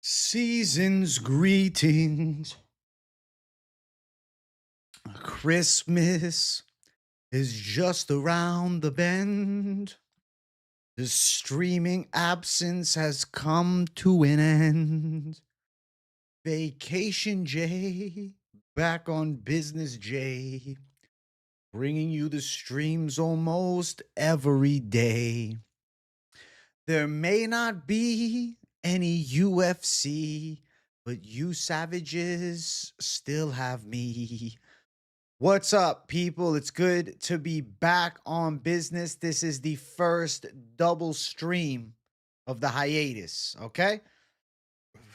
Season's greetings. Christmas is just around the bend. The streaming absence has come to an end. Vacation J, back on business J, bringing you the streams almost every day. There may not be any UFC, but you savages still have me. What's up, people? It's good to be back on business. This is the first double stream of the hiatus, okay?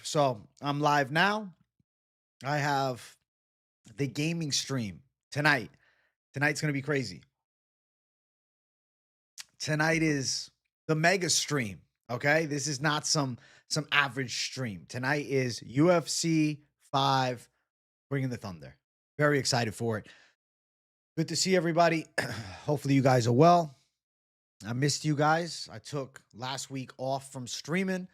So I'm live now. I have the gaming stream tonight. Tonight's going to be crazy. Tonight is the mega stream, okay? This is not some average stream. Tonight is UFC 5 Bringing the Thunder. Very excited for it. Good to see everybody. Hopefully you guys are well. I missed you guys. I took last week off from streaming,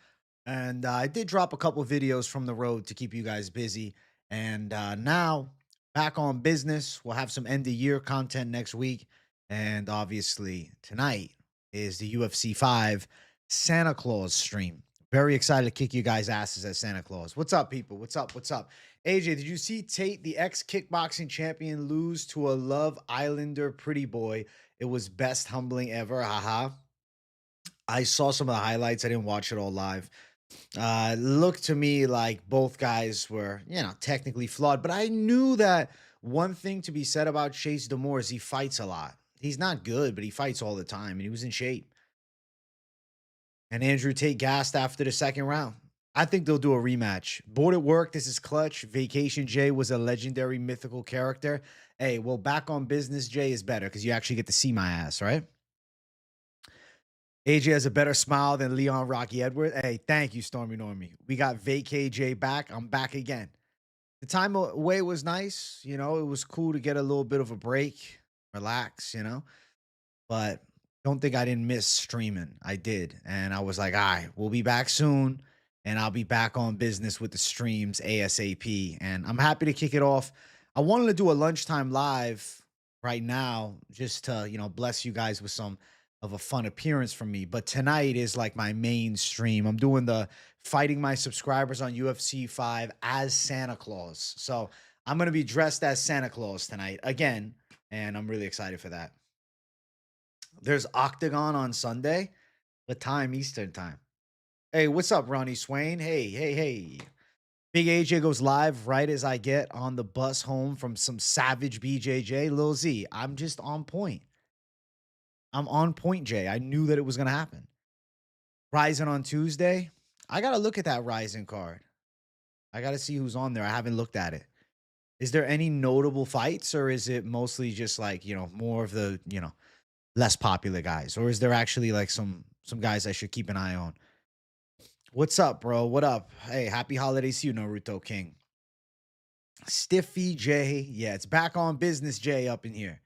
and I did drop a couple videos from the road to keep you guys busy. And now back on business. We'll have some end of year content next week. And obviously tonight is the UFC 5 Santa Claus stream. Very excited to kick you guys' asses at Santa Claus. What's up, people? What's up? What's up? AJ, did you see Tate, the ex-kickboxing champion, lose to a Love Islander pretty boy? It was best humbling ever. Haha. I saw some of the highlights. I didn't watch it all live. Looked to me like both guys were, technically flawed. But I knew that one thing to be said about Chase Demore is he fights a lot. He's not good, but he fights all the time, and he was in shape. And Andrew Tate gassed after the second round. I think they'll do a rematch. Bored at work. This is clutch. Vacation Jay was a legendary mythical character. Hey, well, back on business, Jay is better because you actually get to see my ass, right? AJ has a better smile than Leon Rocky Edwards. Hey, thank you, Stormy Normie. We got Vacay J back. I'm back again. The time away was nice. It was cool to get a little bit of a break, relax, but don't think I didn't miss streaming. I did. And I was like, all right, we'll be back soon. And I'll be back on business with the streams ASAP. And I'm happy to kick it off. I wanted to do a lunchtime live right now just to, bless you guys with some of a fun appearance from me. But tonight is like my main stream. I'm doing the fighting my subscribers on UFC 5 as Santa Claus. So I'm going to be dressed as Santa Claus tonight again. And I'm really excited for that. There's Octagon on Sunday. What time? Eastern time. Hey, what's up, Ronnie Swain? Hey. Big AJ goes live right as I get on the bus home from some savage BJJ. Lil Z, I'm just on point. I'm on point, Jay. I knew that it was going to happen. Ryzen on Tuesday. I got to look at that Ryzen card. I got to see who's on there. I haven't looked at it. Is there any notable fights, or is it mostly just like, more of the, less popular guys? Or is there actually like some guys I should keep an eye on? What's up, bro? What up? Hey, happy holidays to you, Naruto King. Stiffy J. Yeah, it's back on business, J, up in here.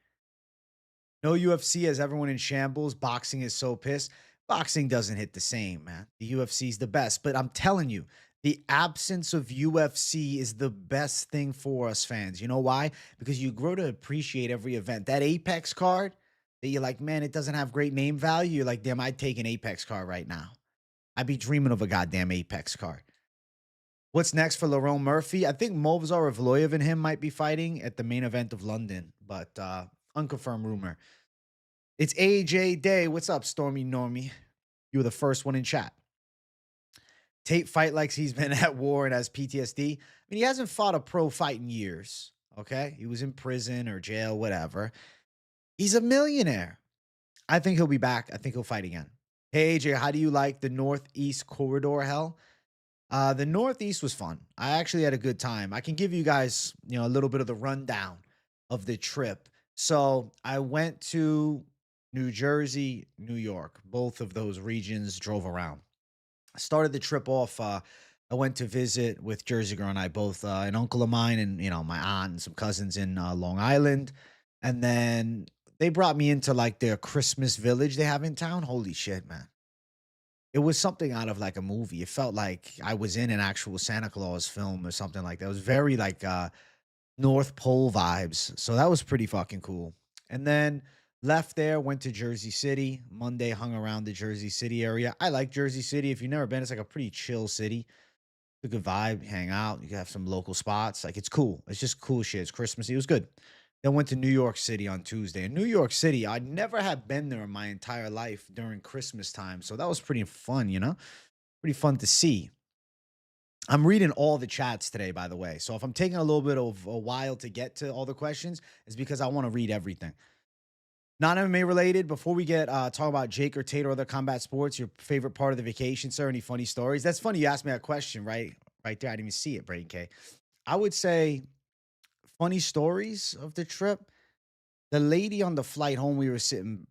No UFC has everyone in shambles. Boxing is so pissed. Boxing doesn't hit the same, man. The UFC is the best. But I'm telling you, the absence of UFC is the best thing for us fans. You know why? Because you grow to appreciate every event. That Apex card that you're like, man, it doesn't have great name value. You're like, damn, I'd take an Apex card right now. I'd be dreaming of a goddamn Apex card. What's next for Lerone Murphy? I think Movsar Evloev and him might be fighting at the main event of London, but unconfirmed rumor. It's AJ Day. What's up, Stormy Normie? You were the first one in chat. Tate fight like he's been at war and has PTSD. I mean, he hasn't fought a pro fight in years, okay? He was in prison or jail, whatever. He's a millionaire. I think he'll be back. I think he'll fight again. Hey, AJ, how do you like the Northeast Corridor hell? The Northeast was fun. I actually had a good time. I can give you guys, a little bit of the rundown of the trip. So I went to New Jersey, New York. Both of those regions drove around. I started the trip off. I went to visit with Jersey Girl and I both, an uncle of mine and, my aunt and some cousins in Long Island. And then they brought me into like their Christmas village they have in town. Holy shit, man. It was something out of like a movie. It felt like I was in an actual Santa Claus film or something like that. It was very like North Pole vibes. So that was pretty fucking cool. And then left there, went to Jersey City. Monday hung around the Jersey City area. I like Jersey City. If you've never been, it's like a pretty chill city. It's a good vibe, hang out. You can have some local spots. Like it's cool. It's just cool shit. It's Christmassy. It was good. Then went to New York City on Tuesday. In New York City, I never had been there in my entire life during Christmas time. So that was pretty fun, you know? Pretty fun to see. I'm reading all the chats today, by the way. So if I'm taking a little bit of a while to get to all the questions, it's because I want to read everything. Non MMA related. Before we get talk about Jake or Tate or other combat sports, your favorite part of the vacation, sir? Any funny stories? That's funny. You asked me that question, right? Right there. I didn't even see it, Brain K. I would say funny stories of the trip. The lady on the flight home we were sitting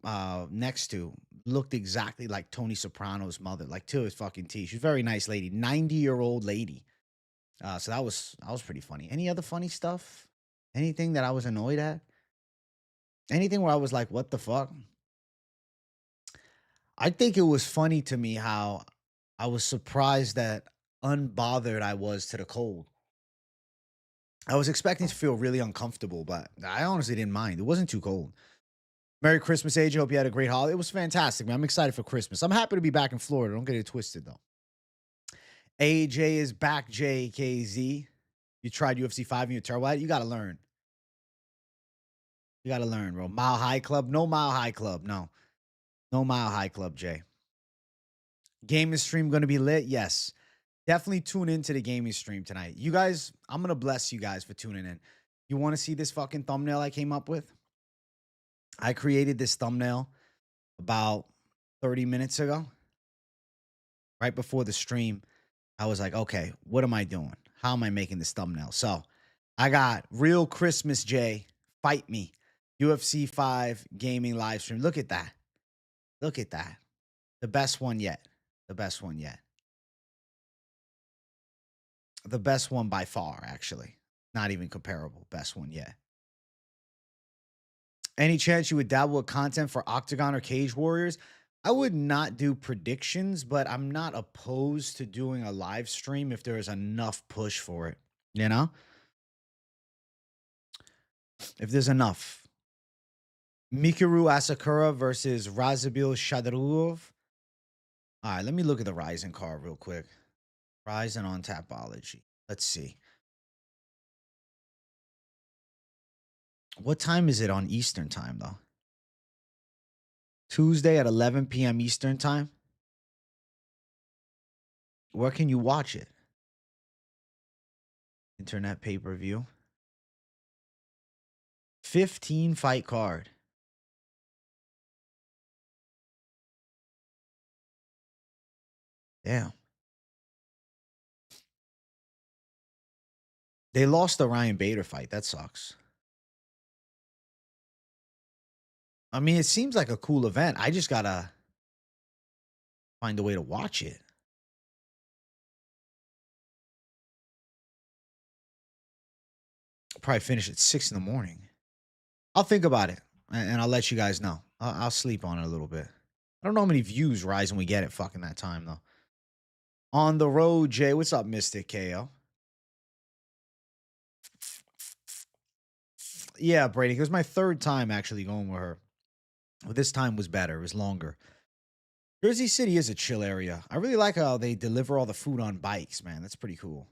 next to looked exactly like Tony Soprano's mother, like to his fucking T. She's a very nice lady, 90-year-old lady. So that was pretty funny. Any other funny stuff? Anything that I was annoyed at? Anything where I was like, what the fuck? I think it was funny to me how I was surprised that unbothered I was to the cold. I was expecting to feel really uncomfortable, but I honestly didn't mind. It wasn't too cold. Merry Christmas, AJ. Hope you had a great holiday. It was fantastic, man. I'm excited for Christmas. I'm happy to be back in Florida. Don't get it twisted, though. AJ is back, JKZ. You tried UFC 5 in your turbo. You got to learn. You got to learn, bro. Mile High Club. No Mile High Club. No. No Mile High Club, Jay. Gaming stream going to be lit? Yes. Definitely tune into the gaming stream tonight. You guys, I'm going to bless you guys for tuning in. You want to see this fucking thumbnail I came up with? I created this thumbnail about 30 minutes ago, right before the stream. I was like, okay, what am I doing? How am I making this thumbnail? So I got Real Christmas Jay, Fight Me, UFC 5 gaming live stream. Look at that. Look at that. The best one yet. The best one yet. The best one by far, actually. Not even comparable. Best one yet. Any chance you would dabble with content for Octagon or Cage Warriors? I would not do predictions, but I'm not opposed to doing a live stream if there is enough push for it. You know? If there's enough. Mikuru Asakura versus Razabil Shadruov. All right, let me look at the Ryzen card real quick. Ryzen on Tapology. Let's see. What time is it on Eastern time, though? Tuesday at 11 p.m. Eastern time? Where can you watch it? Internet pay-per-view. 15 fight card. Damn. They lost the Ryan Bader fight. That sucks. I mean, it seems like a cool event. I just gotta find a way to watch it. I'll probably finish at 6 in the morning. I'll think about it and I'll let you guys know. I'll sleep on it a little bit. I don't know how many views Ryzen we get at fucking that time though. On the road, Jay. What's up, Mystic KO? Yeah, Brady. It was my third time actually going with her. But this time was better. It was longer. Jersey City is a chill area. I really like how they deliver all the food on bikes, man. That's pretty cool.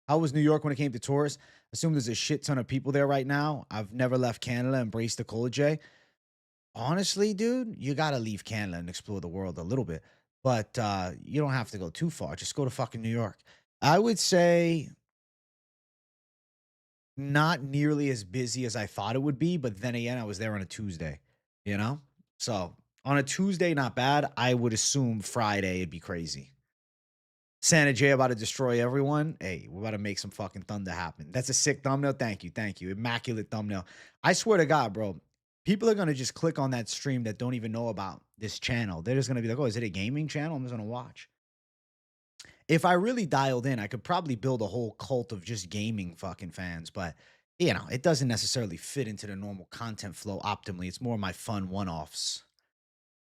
How was New York when it came to tourists? Assume there's a shit ton of people there right now. I've never left Canada. Embrace the cold, Jay. Honestly, dude, you gotta leave Canada and explore the world a little bit. But you don't have to go too far. Just go to fucking New York. I would say not nearly as busy as I thought it would be, but then again, I was there on a Tuesday, you know? So on a Tuesday, not bad. I would assume Friday it'd be crazy. Santa J about to destroy everyone. Hey, we're about to make some fucking thunder happen. That's a sick thumbnail. Thank you. Thank you. Immaculate thumbnail. I swear to God, bro, people are going to just click on that stream that don't even know about this channel. They're just going to be like, oh, is it a gaming channel? I'm just going to watch. If I really dialed in, I could probably build a whole cult of just gaming fucking fans, but you know, it doesn't necessarily fit into the normal content flow optimally. It's more my fun one-offs.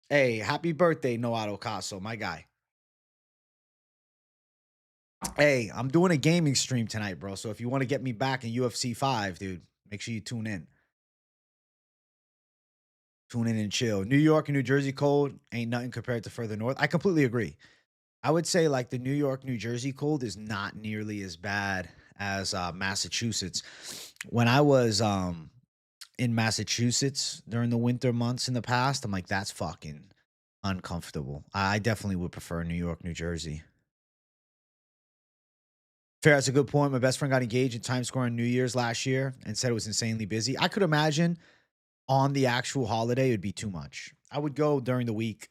Hey, happy birthday, Noado Caso, my guy. Hey, I'm doing a gaming stream tonight, bro. So if you want to get me back in UFC 5, dude, make sure you tune in. Tune in and chill. New York and New Jersey cold ain't nothing compared to further north. I completely agree. I would say like the New York, New Jersey cold is not nearly as bad as Massachusetts. When I was in Massachusetts during the winter months in the past, I'm like, that's fucking uncomfortable. I definitely would prefer New York, New Jersey. Fair, that's a good point. My best friend got engaged in Times Square on New Year's last year and said it was insanely busy. I could imagine on the actual holiday, it'd be too much. I would go during the week.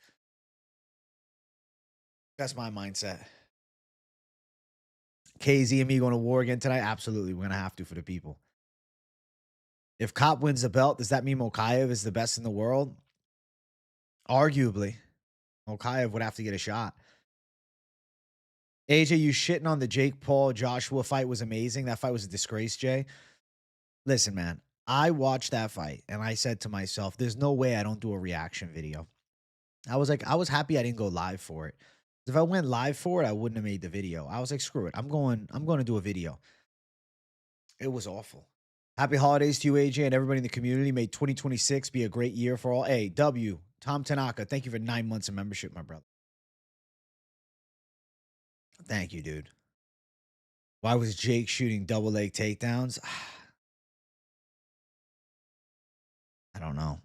That's my mindset. KZ and me going to war again tonight? Absolutely. We're going to have to for the people. If Cop wins the belt, does that mean Mokaev is the best in the world? Arguably. Mokaev would have to get a shot. AJ, you shitting on the Jake Paul Joshua fight was amazing. That fight was a disgrace, Jay. Listen, man, I watched that fight and I said to myself, there's no way I don't do a reaction video. I was like, I was happy I didn't go live for it. If I went live for it, I wouldn't have made the video. I was like, screw it. I'm going to do a video. It was awful. Happy holidays to you, AJ, and everybody in the community. May 2026 be a great year for all. Hey, W, Tom Tanaka, thank you for 9 months of membership, my brother. Thank you, dude. Why was Jake shooting double leg takedowns? I don't know.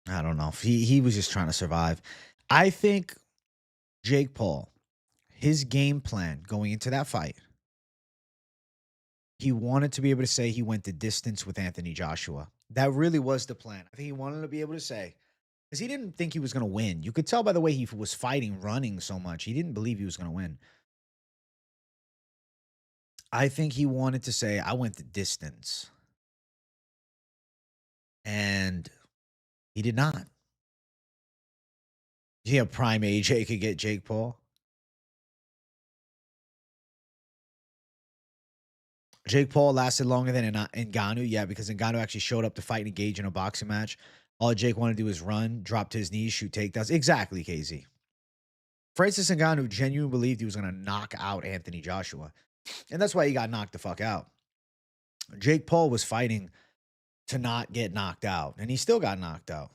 I don't know. He was just trying to survive. I think Jake Paul, his game plan going into that fight, he wanted to be able to say he went the distance with Anthony Joshua. That really was the plan. I think he wanted to be able to say, because he didn't think he was going to win. You could tell by the way he was fighting, running so much. He didn't believe he was going to win. I think he wanted to say, I went the distance. And he did not. Yeah, prime AJ could get Jake Paul. Jake Paul lasted longer than Ngannou. Yeah, because Ngannou actually showed up to fight and engage in a boxing match. All Jake wanted to do was run, drop to his knees, shoot takedowns. Exactly, KZ. Francis Ngannou genuinely believed he was going to knock out Anthony Joshua. And that's why he got knocked the fuck out. Jake Paul was fighting to not get knocked out, and he still got knocked out.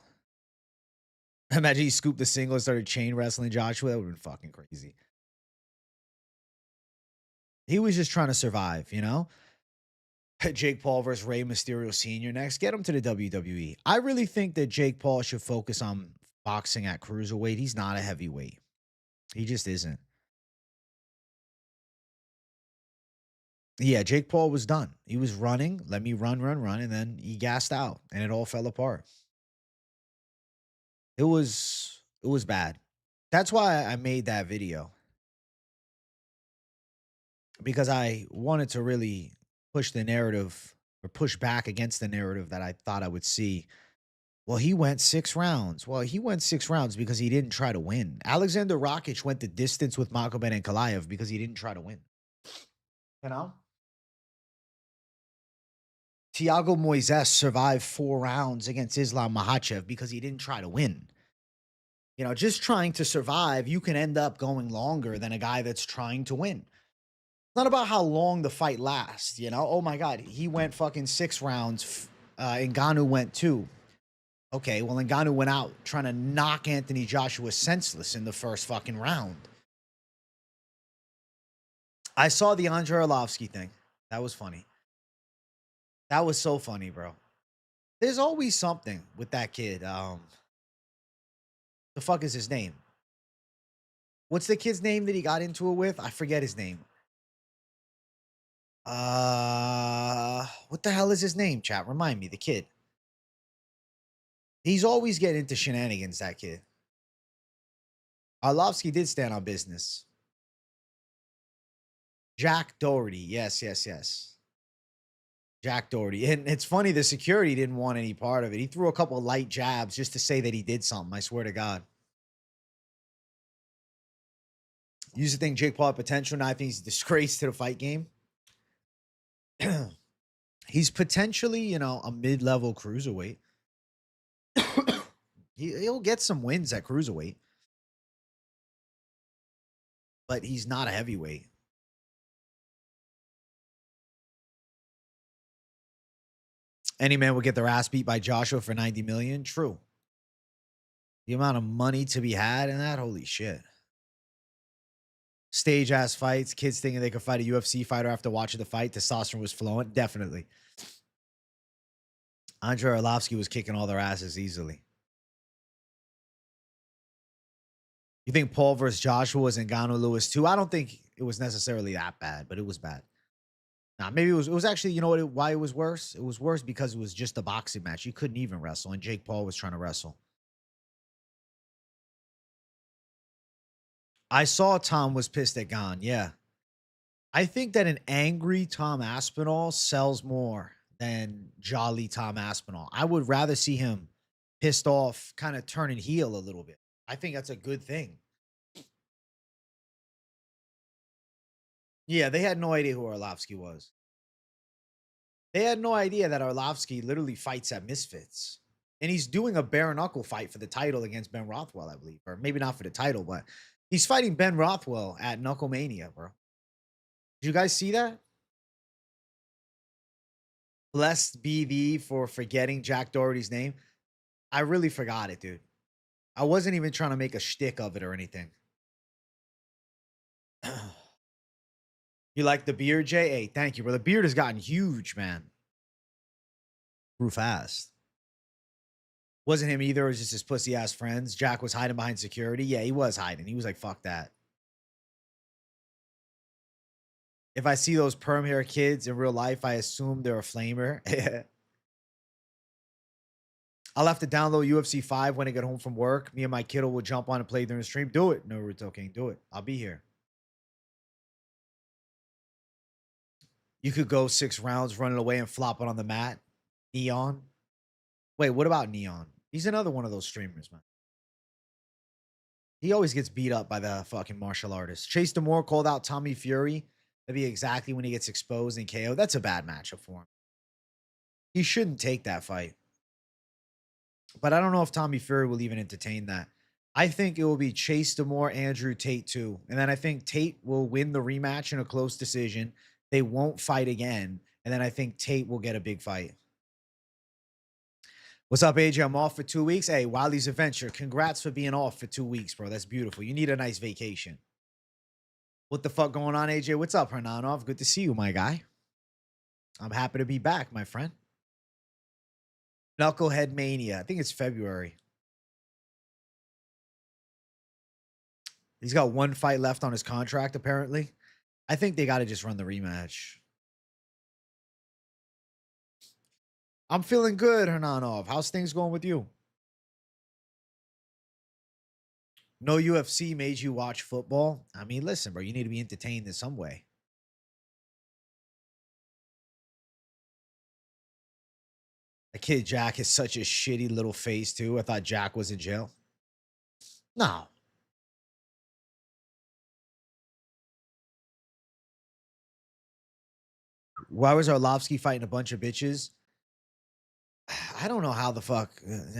Imagine he scooped the single and started chain wrestling Joshua. That would have been fucking crazy. He was just trying to survive, you know? Jake Paul versus Rey Mysterio Sr. next. Get him to the WWE. I really think that Jake Paul should focus on boxing at cruiserweight. He's not a heavyweight. He just isn't. Yeah, Jake Paul was done. He was running, let me run, and then he gassed out, and it all fell apart. It was bad. That's why I made that video. Because I wanted to really push the narrative or push back against the narrative that I thought I would see. Well, he went 6 rounds. Well, he went 6 rounds because he didn't try to win. Alexander Rakic went the distance with Magomed and Ankalaev because he didn't try to win. You know? Thiago Moises survived 4 rounds against Islam Makhachev because he didn't try to win. You know, just trying to survive, you can end up going longer than a guy that's trying to win. It's not about how long the fight lasts, you know? Oh my God, he went fucking 6 rounds. Ngannou went 2. Okay, well, Ngannou went out trying to knock Anthony Joshua senseless in the first fucking round. I saw the Andrei Arlovsky thing. That was funny. That was so funny, bro. There's always something with that kid. The fuck is his name? What's the kid's name that he got into it with? I forget his name. What the hell is his name, chat? Remind me, the kid. He's always getting into shenanigans, that kid. Arlovsky did stand on business. Jack Doherty. Yes. Jack Doherty. And it's funny, the security didn't want any part of it. He threw a couple of light jabs just to say that he did something. I swear to God. You used to think Jake Paul had potential. Now I think he's a disgrace to the fight game. He's potentially, you know, a mid-level cruiserweight. He'll get some wins at cruiserweight, but he's not a heavyweight. Any man would get their ass beat by Joshua for 90 million. True. The amount of money to be had in that, holy shit. Stage ass fights, kids thinking they could fight a UFC fighter after watching the fight. Testosterone was flowing. Definitely. Andre Arlovsky was kicking all their asses easily. You think Paul versus Joshua was Ngannou Lewis too? I don't think it was necessarily that bad, but it was bad. Nah, maybe it was actually, you know what, why it was worse? It was worse because it was just a boxing match. You couldn't even wrestle, and Jake Paul was trying to wrestle. I saw Tom was pissed at Gon. Yeah. I think that an angry Tom Aspinall sells more than jolly Tom Aspinall. I would rather see him pissed off, kind of turning heel a little bit. I think that's a good thing. Yeah, they had no idea who Arlovsky was. They had no idea that Arlovsky literally fights at Misfits. And he's doing a bare knuckle fight for the title against Ben Rothwell, I believe. Or maybe not for the title, but he's fighting Ben Rothwell at Knucklemania, bro. Did you guys see that? Blessed be thee for forgetting Jack Doherty's name. I really forgot it, dude. I wasn't even trying to make a shtick of it or anything. You like the beard, Jay? Hey, thank you, bro. The beard has gotten huge, man. Grew fast. Wasn't him either. It was just his pussy ass friends. Jack was hiding behind security. Yeah, he was hiding. He was like, fuck that. If I see those perm hair kids in real life, I assume they're a flamer. I'll have to download UFC 5 when I get home from work. Me and my kiddo will jump on and play during the stream. Do it. Naruto King. Do it. I'll be here. You could go 6 rounds running away and flop it on the mat. Neon. Wait, what about Neon? He's another one of those streamers, man. He always gets beat up by the fucking martial artist. Chase Demore called out Tommy Fury. That'd be exactly when he gets exposed and KO. That's a bad matchup for him. He shouldn't take that fight. But I don't know if Tommy Fury will even entertain that. I think it will be Chase Demore, Andrew Tate too. And then I think Tate will win the rematch in a close decision. They won't fight again. And then I think Tate will get a big fight. What's up, AJ? I'm off for 2 weeks. Hey, Wiley's Adventure. Congrats for being off for 2 weeks, bro. That's beautiful. You need a nice vacation. What the fuck going on, AJ? What's up, Hernanov? Good to see you, my guy. I'm happy to be back, my friend. Knucklehead Mania. I think it's February. He's got 1 fight left on his contract, apparently. I think they got to just run the rematch. I'm feeling good, Hernanov. How's things going with you? No UFC made you watch football? I mean, listen, bro, you need to be entertained in some way. The kid Jack has such a shitty little face, too. I thought Jack was in jail. No. Why was Arlovsky fighting a bunch of bitches? I don't know how the fuck.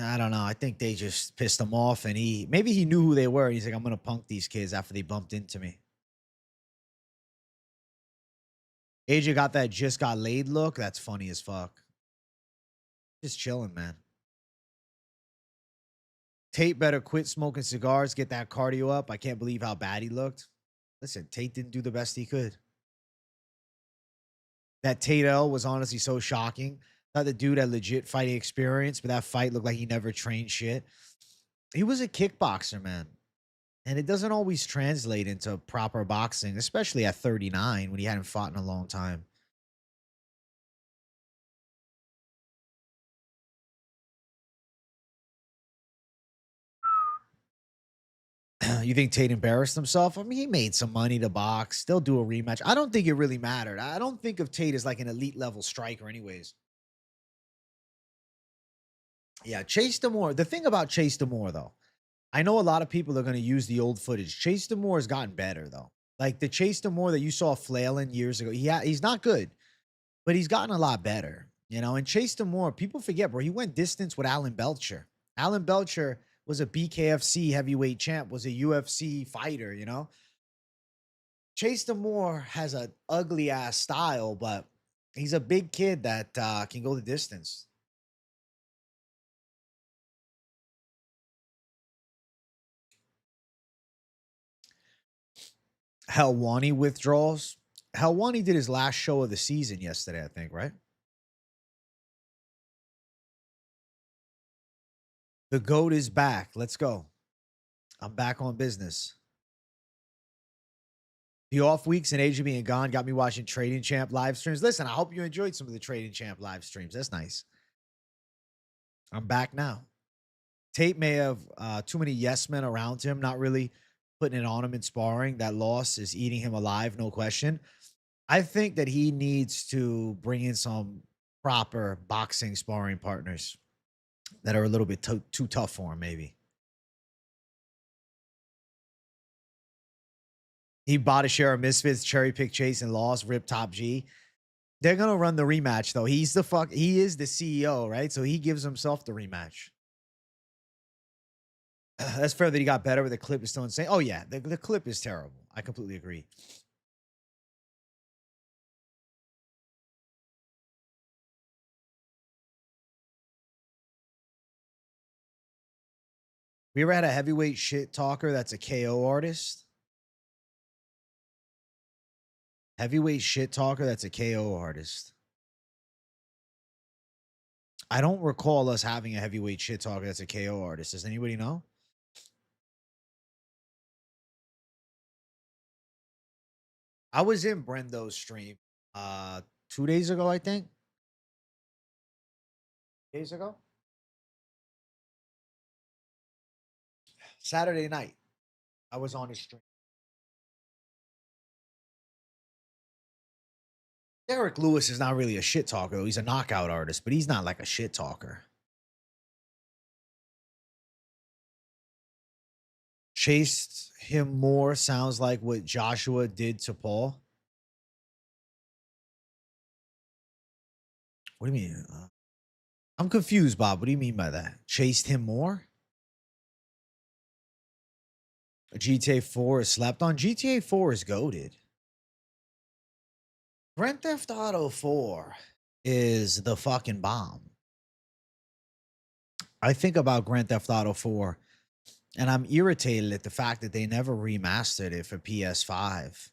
I don't know. I think they just pissed him off, and maybe he knew who they were. He's like, I'm gonna punk these kids after they bumped into me. AJ got that just got laid look. That's funny as fuck. Just chilling, man. Tate better quit smoking cigars, get that cardio up. I can't believe how bad he looked. Listen, Tate didn't do the best he could. That Tate L was honestly so shocking. Thought the dude had legit fighting experience, but that fight looked like he never trained shit. He was a kickboxer, man. And it doesn't always translate into proper boxing, especially at 39 when he hadn't fought in a long time. You think Tate embarrassed himself? I mean, he made some money to box. They'll do a rematch. I don't think it really mattered. I don't think of Tate as like an elite level striker anyways. Yeah, Chase Demore. The thing about Chase Demore, though, I know a lot of people are going to use the old footage. Chase Demore has gotten better, though. Like the Chase Demore that you saw flailing years ago. He's not good, but he's gotten a lot better. You know, and Chase Demore, people forget, bro, he went distance with Alan Belcher. Alan Belcher was a BKFC heavyweight champ, was a UFC fighter, you know? Chase Demore has an ugly ass style, but he's a big kid that can go the distance. Helwani withdrawals. Helwani did his last show of the season yesterday, I think, right? The GOAT is back. Let's go. I'm back on business. The off weeks and Asia being gone got me watching Trading Champ live streams. Listen, I hope you enjoyed some of the Trading Champ live streams. That's nice. I'm back now. Tate may have too many yes men around him, not really putting it on him in sparring. That loss is eating him alive, no question. I think that he needs to bring in some proper boxing sparring partners that are a little bit too tough for him, maybe. He bought a share of Misfits, cherry pick Chase, and lost, rip Top G. They're gonna run the rematch though. He is the CEO, right? So he gives himself the rematch. That's fair that he got better, but the clip is still insane. Oh yeah, the clip is terrible. I completely agree. We ever had a heavyweight shit talker that's a KO artist? Heavyweight shit talker that's a KO artist. I don't recall us having a heavyweight shit talker that's a KO artist. Does anybody know? I was in Brendo's stream 2 days ago, I think. Days ago? Saturday night. I was on his stream. Derek Lewis is not really a shit talker. He's a knockout artist, but he's not like a shit talker. Chased him more sounds like what Joshua did to Paul. What do you mean? I'm confused, Bob. What do you mean by that? Chased him more? GTA 4 is slept on. GTA 4 is goated. Grand Theft Auto 4 is the fucking bomb. I think about Grand Theft Auto 4 and I'm irritated at the fact that they never remastered it for PS5.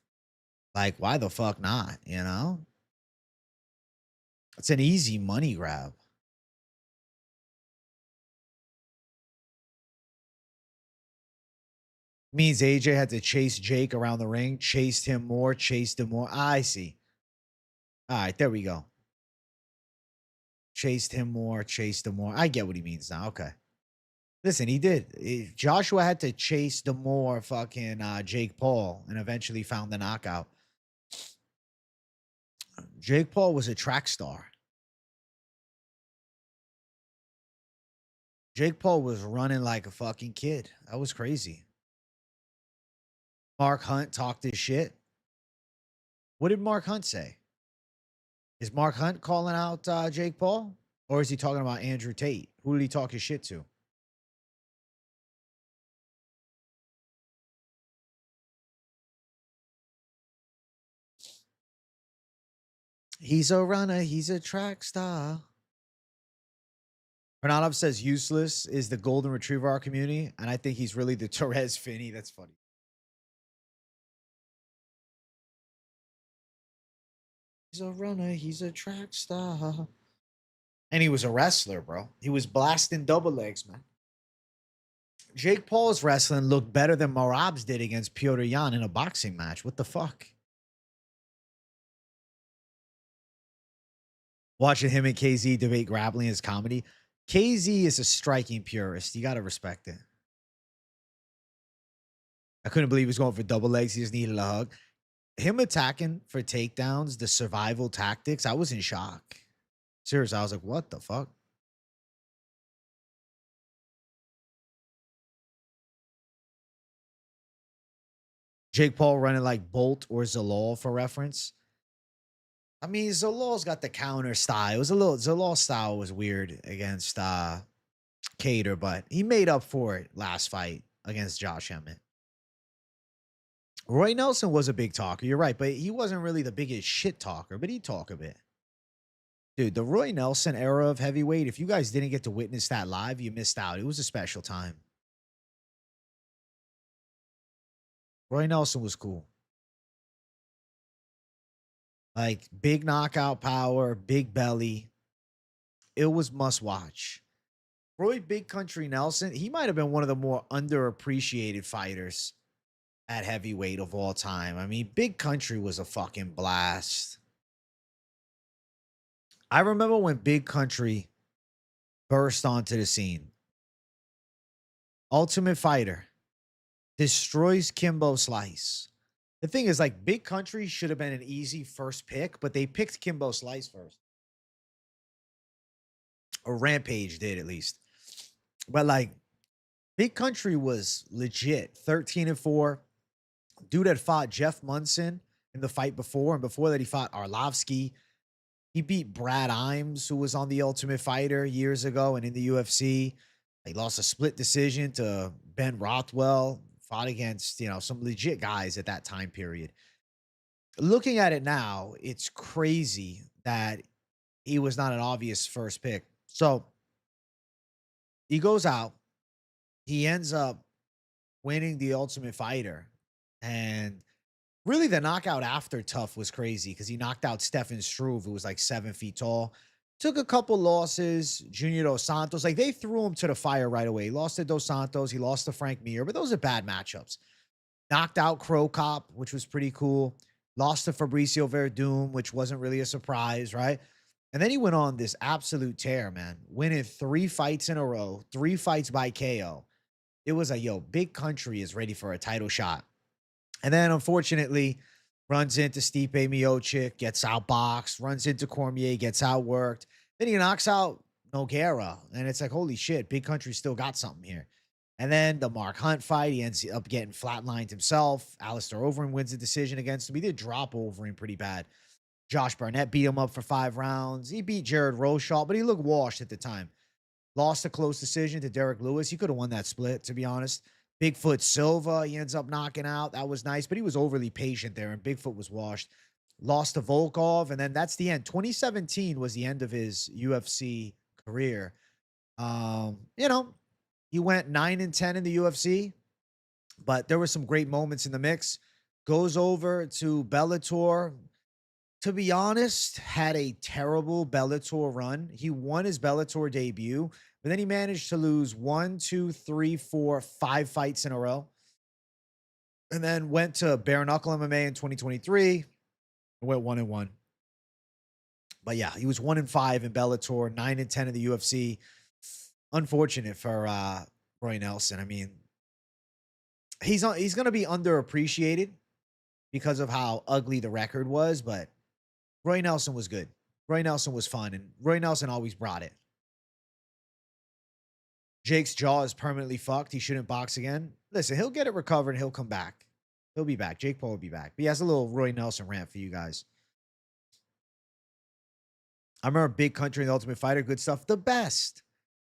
Like, why the fuck not? You know? It's an easy money grab. Means AJ had to chase Jake around the ring, chased him more, chased him more. I see. All right, there we go. Chased him more, chased him more. I get what he means now. Okay. Listen, he did. Joshua had to chase the more fucking Jake Paul and eventually found the knockout. Jake Paul was a track star. Jake Paul was running like a fucking kid. That was crazy. Mark Hunt talked his shit. What did Mark Hunt say? Is Mark Hunt calling out Jake Paul? Or is he talking about Andrew Tate? Who did he talk his shit to? He's a runner. He's a track star. Bernadov says useless is the golden retriever our community. And I think he's really the Torres Finney. That's funny. He's a runner. He's a track star. And he was a wrestler, bro. He was blasting double legs, man. Jake Paul's wrestling looked better than Marab's did against Piotr Jan in a boxing match. What the fuck? Watching him and KZ debate grappling as comedy. KZ is a striking purist. You got to respect it. I couldn't believe he was going for double legs. He just needed a hug. Him attacking for takedowns, the survival tactics, I was in shock. Seriously, I was like, what the fuck? Jake Paul running like Bolt or Zalal for reference. I mean, Zalal's got the counter style. It was a little Zalal style was weird against cater, but he made up for it last fight against Josh Emmett. Roy Nelson was a big talker. You're right, but he wasn't really the biggest shit talker, but he'd talk a bit. Dude, the Roy Nelson era of heavyweight, if you guys didn't get to witness that live, you missed out. It was a special time. Roy Nelson was cool. Like big knockout power, big belly. It was must watch. Roy Big Country Nelson, he might have been one of the more underappreciated fighters at heavyweight of all time. I mean, Big Country was a fucking blast. I remember when Big Country burst onto the scene. Ultimate Fighter destroys Kimbo Slice. The thing is, like, Big Country should have been an easy first pick, but they picked Kimbo Slice first. Or Rampage did, at least. But, like, Big Country was legit. 13-4. Dude had fought Jeff Munson in the fight before, and before that, he fought Arlovsky. He beat Brad Imes, who was on The Ultimate Fighter years ago and in the UFC. He lost a split decision to Ben Rothwell, fought against, you know, some legit guys at that time period. Looking at it now, it's crazy that he was not an obvious first pick. So he goes out. He ends up winning The Ultimate Fighter. And really, the knockout after Tough was crazy because he knocked out Stefan Struve, who was like 7 feet tall. Took a couple losses. Junior Dos Santos, like they threw him to the fire right away. He lost to Dos Santos. He lost to Frank Mir, but those are bad matchups. Knocked out Crow Cop, which was pretty cool. Lost to Fabricio Verdum, which wasn't really a surprise, right? And then he went on this absolute tear, man. Winning 3 fights in a row, 3 fights by KO. It was a, yo, Big Country is ready for a title shot. And then, unfortunately, runs into Stipe Miocic, gets outboxed, runs into Cormier, gets outworked. Then he knocks out Nogueira. And it's like, holy shit, Big Country still got something here. And then the Mark Hunt fight, he ends up getting flatlined himself. Alistair Overeem wins the decision against him. He did drop Overeem pretty bad. Josh Barnett beat him up for 5 rounds. He beat Jared Roshaw, but he looked washed at the time. Lost a close decision to Derek Lewis. He could have won that split, to be honest. Bigfoot Silva, he ends up knocking out. That was nice, but he was overly patient there, and Bigfoot was washed. Lost to Volkov, and then that's the end. 2017 was the end of his UFC career. You know, he went 9-10 in the UFC, but there were some great moments in the mix. Goes over to Bellator. To be honest, had a terrible Bellator run. He won his Bellator debut, but then he managed to lose 1, 2, 3, 4, 5 fights in a row. And then went to bare knuckle MMA in 2023 and went 1-1. But yeah, he was 1-5 in Bellator, 9-10 in the UFC. Unfortunate for Roy Nelson. I mean, he's going to be underappreciated because of how ugly the record was, but Roy Nelson was good. Roy Nelson was fun, and Roy Nelson always brought it. Jake's jaw is permanently fucked. He shouldn't box again. Listen, he'll get it recovered and he'll come back. He'll be back. Jake Paul will be back. But he has a little Roy Nelson rant for you guys. I remember Big Country and The Ultimate Fighter. Good stuff. The best.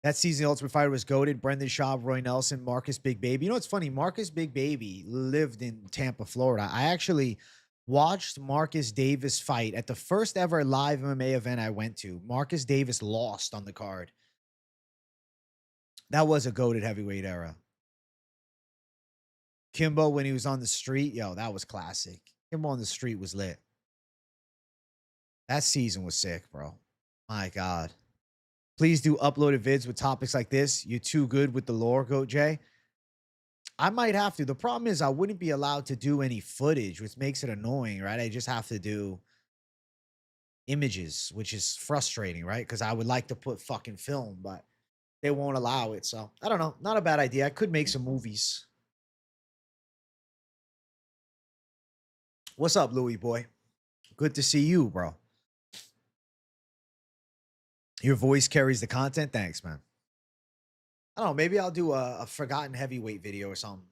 That season, The Ultimate Fighter was goated. Brendan Schaub, Roy Nelson, Marcus Big Baby. You know what's funny? Marcus Big Baby lived in Tampa, Florida. I actually watched Marcus Davis fight at the first ever live MMA event I went to. Marcus Davis lost on the card. That was a goated heavyweight era. Kimbo, when he was on the street, yo, that was classic. Kimbo on the street was lit. That season was sick, bro. My God. Please do uploaded vids with topics like this. You're too good with the lore, Goat J. I might have to. The problem is I wouldn't be allowed to do any footage, which makes it annoying, right? I just have to do images, which is frustrating, right? Because I would like to put fucking film, but they won't allow it. So I don't know. Not a bad idea. I could make some movies. What's up, Louis boy? Good to see you, bro. Your voice carries the content. Thanks, man. I don't know. Maybe I'll do a forgotten heavyweight video or something.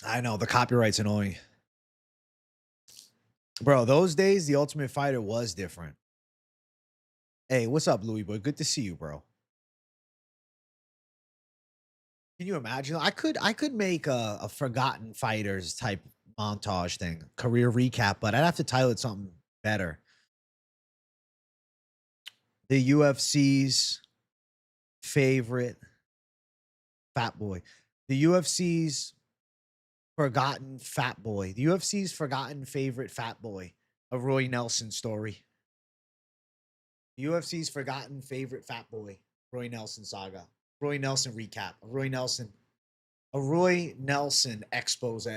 I know the copyright's annoying. Bro, those days the Ultimate Fighter was different. Hey, what's up, Louis boy? Good to see you, bro. Can you imagine? I could make a forgotten fighters type montage thing, career recap, but I'd have to title it something better. The UFC's favorite fat boy. The UFC's forgotten fat boy. The UFC's forgotten favorite fat boy. A Roy Nelson story. The UFC's forgotten favorite fat boy. Roy Nelson saga. Roy Nelson recap. A Roy Nelson. A Roy Nelson expose.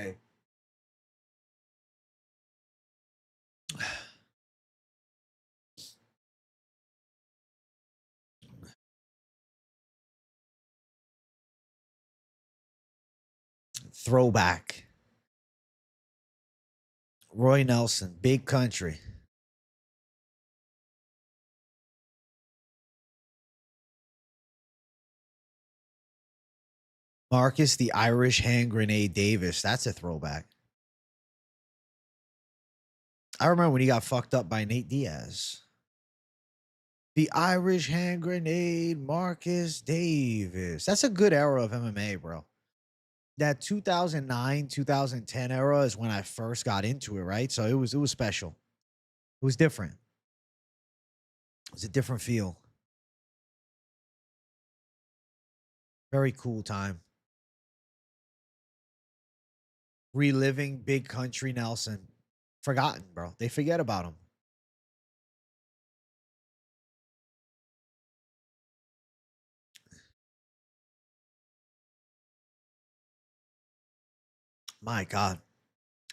Throwback. Roy Nelson, big country. Marcus the Irish hand grenade Davis. That's a throwback. I remember when he got fucked up by Nate Diaz. The Irish hand grenade Marcus Davis. That's a good era of MMA, bro. That 2009, 2010 era is when I first got into it, right? So it was special. It was different. It was a different feel. Very cool time. Reliving big country Nelson. Forgotten, bro. They forget about him. My God.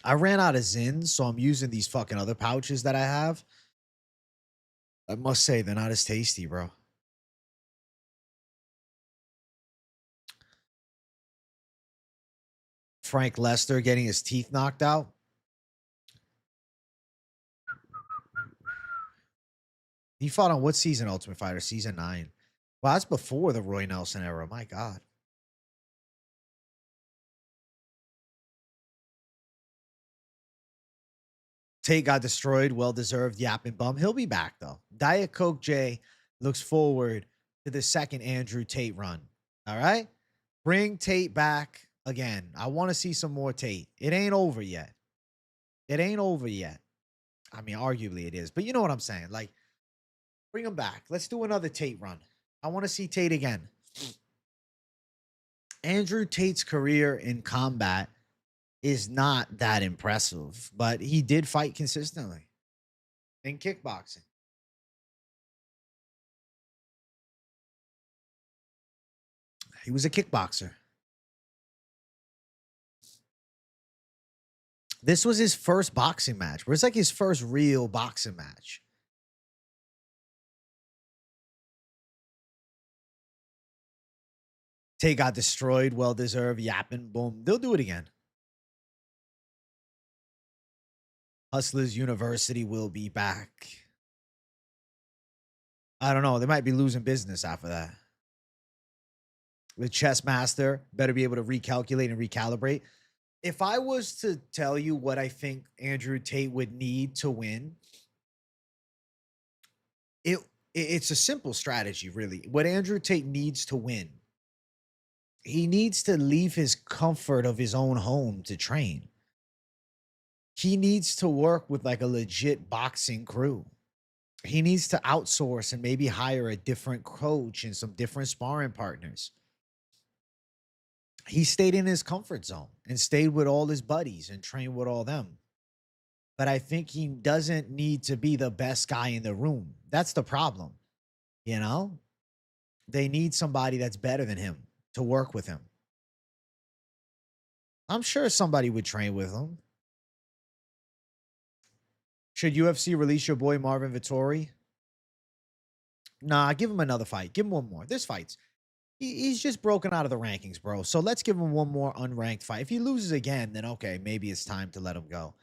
I ran out of Zins, so I'm using these fucking other pouches that I have. I must say, they're not as tasty, bro. Frank Lester getting his teeth knocked out. He fought on what season, Ultimate Fighter? Season 9. Well, that's before the Roy Nelson era. My God. Tate got destroyed. Well deserved yapping bum. He'll be back, though. Diet Coke J looks forward to the second Andrew Tate run. All right? Bring Tate back again. I want to see some more Tate. It ain't over yet. It ain't over yet. I mean, arguably it is, but you know what I'm saying. Like, bring him back. Let's do another Tate run. I want to see Tate again. Andrew Tate's career in combat is not that impressive, but he did fight consistently in kickboxing. He was a kickboxer. This was his first boxing match. Where it's like his first real boxing match. Tate got destroyed. Well deserved. Yapping. Boom. They'll do it again. Hustlers University will be back. I don't know. They might be losing business after that. The chess master better be able to recalculate and recalibrate. If I was to tell you what I think Andrew Tate would need to win, it's a simple strategy, really. What Andrew Tate needs to win, he needs to leave his comfort of his own home to train. He needs to work with like a legit boxing crew. He needs to outsource and maybe hire a different coach and some different sparring partners. He stayed in his comfort zone and stayed with all his buddies and trained with all them. But I think he doesn't need to be the best guy in the room. That's the problem. You know, they need somebody that's better than him to work with him. I'm sure somebody would train with him. Should UFC release your boy Marvin Vittori? Nah, give him another fight. Give him one more. There's fights. He's just broken out of the rankings, bro. So let's give him one more unranked fight. If he loses again, then okay, maybe it's time to let him go.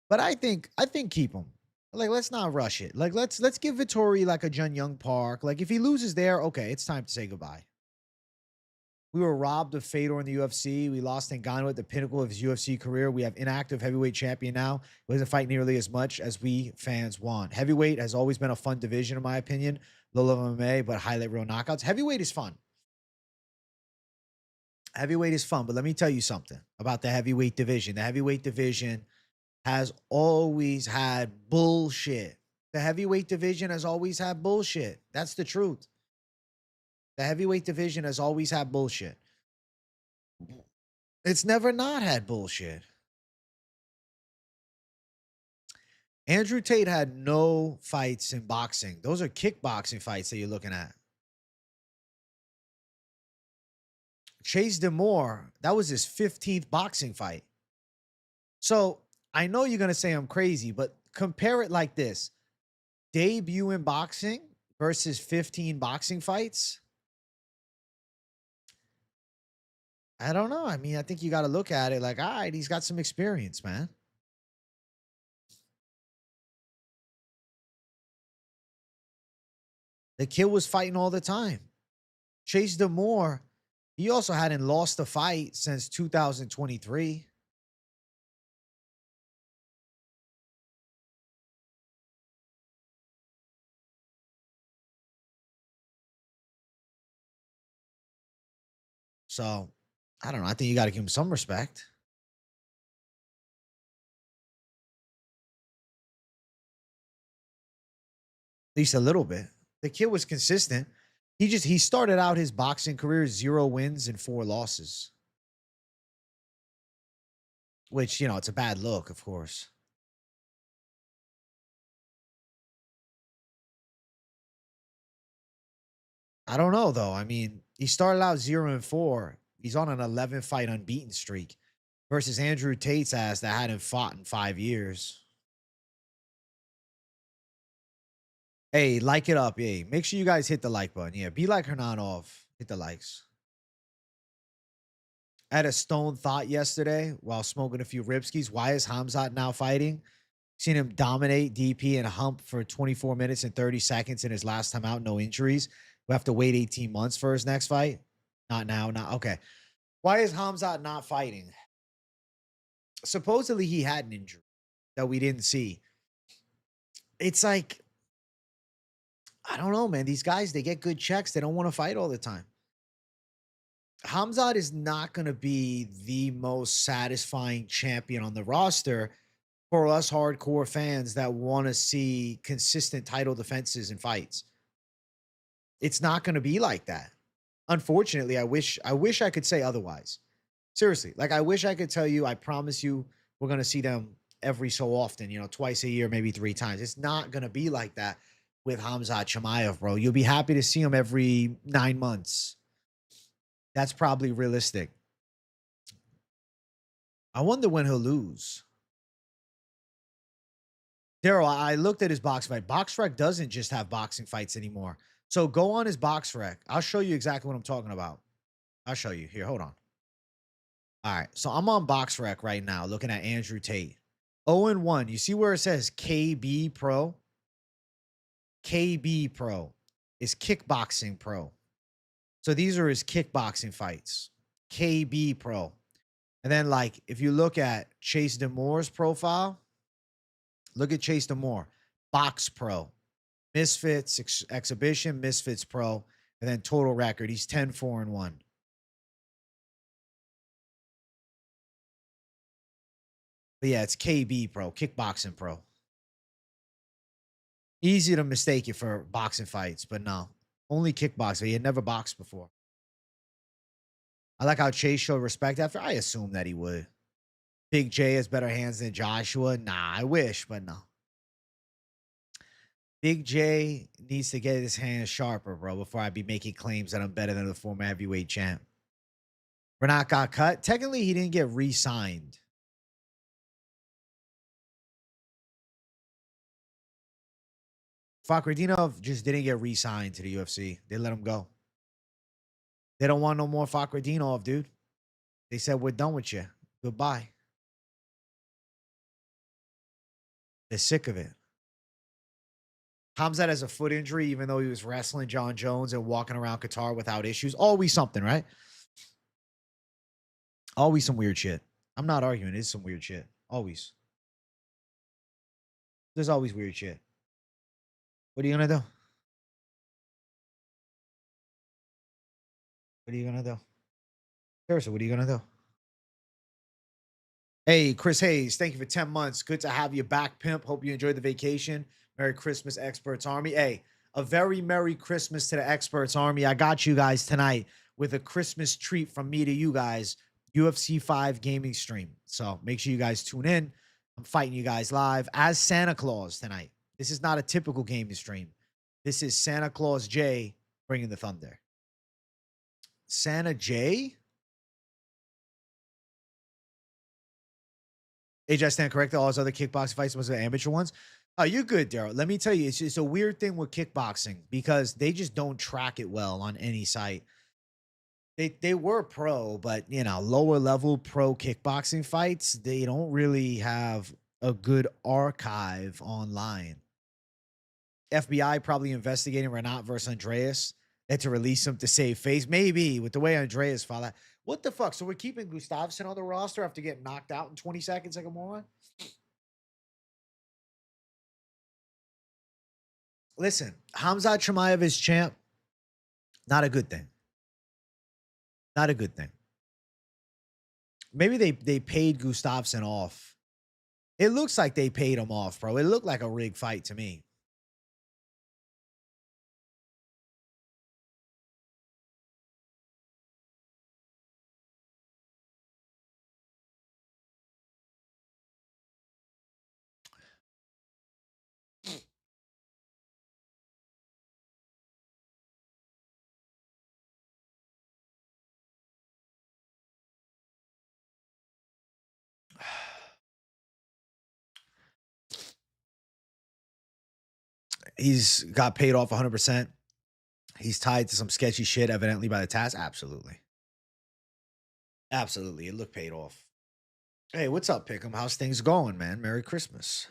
But I think keep him. Like, let's not rush it. Like, let's give Vittori like a Jun Young Park. Like, if he loses there, okay, it's time to say goodbye. We were robbed of Fedor in the UFC. We lost Ngannou at the pinnacle of his UFC career. We have inactive heavyweight champion now. He doesn't fight nearly as much as we fans want. Heavyweight has always been a fun division, in my opinion. Low level MMA, but highlight real knockouts. Heavyweight is fun. Heavyweight is fun, but let me tell you something about the heavyweight division. The heavyweight division has always had bullshit. The heavyweight division has always had bullshit. That's the truth. The heavyweight division has always had bullshit. It's never not had bullshit. Andrew Tate had no fights in boxing. Those are kickboxing fights that you're looking at. Chase Demore, that was his 15th boxing fight. So I know you're going to say I'm crazy, but compare it like this. Debut in boxing versus 15 boxing fights. I don't know. I mean, I think you got to look at it like, all right, he's got some experience, man. The kid was fighting all the time. Chase Demore, he also hadn't lost a fight since 2023. So, I don't know. I think you got to give him some respect. At least a little bit. The kid was consistent. He started out his boxing career 0 wins and 4 losses. Which, it's a bad look, of course. I don't know though. I mean, he started out 0 and 4. He's on an 11 fight unbeaten streak versus Andrew Tate's ass that hadn't fought in 5 years. Hey, like it up. Hey, make sure you guys hit the like button. Yeah, be like Hernan off. Hit the likes. I had a stone thought yesterday while smoking a few Ripskis. Why is Hamzat now fighting? Seen him dominate DP and hump for 24 minutes and 30 seconds in his last time out, no injuries. We have to wait 18 months for his next fight. Not now, not okay. Why is Hamzat not fighting? Supposedly he had an injury that we didn't see. It's like, I don't know, man. These guys, they get good checks. They don't want to fight all the time. Hamzat is not going to be the most satisfying champion on the roster for us hardcore fans that want to see consistent title defenses and fights. It's not going to be like that. Unfortunately, I wish I could say otherwise. Seriously, like I wish I could tell you, I promise you, we're going to see them every so often, twice a year, maybe 3 times. It's not going to be like that with Hamzat Chimaev, bro. You'll be happy to see him every 9 months. That's probably realistic. I wonder when he'll lose. Daryl, I looked at his box fight. BoxRec doesn't just have boxing fights anymore. So go on his BoxRec. I'll show you exactly what I'm talking about. I'll show you. Here, hold on. All right. So I'm on BoxRec right now looking at Andrew Tate. 0-1. You see where it says KB Pro? KB Pro is kickboxing pro. So these are his kickboxing fights. KB Pro. And then, like, if you look at Chase Demore's profile, look at Chase Demore. Box Pro. Misfits Exhibition, Misfits Pro, and then total record. He's 10-4-1. But yeah, it's KB Pro, Kickboxing Pro. Easy to mistake it for boxing fights, but no. Only kickboxing. He had never boxed before. I like how Chase showed respect after. I assume that he would. Big J has better hands than Joshua. Nah, I wish, but no. Big J needs to get his hands sharper, bro, before I be making claims that I'm better than the former heavyweight champ. Renat got cut. Technically, he didn't get re-signed. Fakhretdinov just didn't get re-signed to the UFC. They let him go. They don't want no more Fakhretdinov, dude. They said, we're done with you. Goodbye. They're sick of it. Hamzat has a foot injury, even though he was wrestling John Jones and walking around Qatar without issues. Always something, right? Always some weird shit. I'm not arguing. It's some weird shit. Always. There's always weird shit. What are you gonna do? What are you gonna do? Seriously, what are you gonna do? Hey, Chris Hayes, thank you for 10 months. Good to have you back, pimp. Hope you enjoyed the vacation. Merry Christmas, Experts Army. Hey, a very Merry Christmas to the Experts Army. I got you guys tonight with a Christmas treat from me to you guys, UFC 5 gaming stream. So make sure you guys tune in. I'm fighting you guys live as Santa Claus tonight. This is not a typical gaming stream. This is Santa Claus J bringing the thunder. Santa J? AJ, I stand corrected. All his other kickboxing fights was the amateur ones. Oh, you're good, Daryl. Let me tell you, it's a weird thing with kickboxing because they just don't track it well on any site. They were pro, but lower level pro kickboxing fights, they don't really have a good archive online. FBI probably investigating Renat versus Andreas and to release him to save face. Maybe with the way Andreas fought. What the fuck? So we're keeping Gustafsson on the roster after getting knocked out in 20 seconds like a moron? Listen, Hamzat Chimaev is champ. Not a good thing. Not a good thing. Maybe they paid Gustafsson off. It looks like they paid him off, bro. It looked like a rigged fight to me. He's got paid off 100%. He's tied to some sketchy shit, evidently by the task. Absolutely. Absolutely. It looked paid off. Hey, what's up, Pick'em? How's things going, man? Merry Christmas.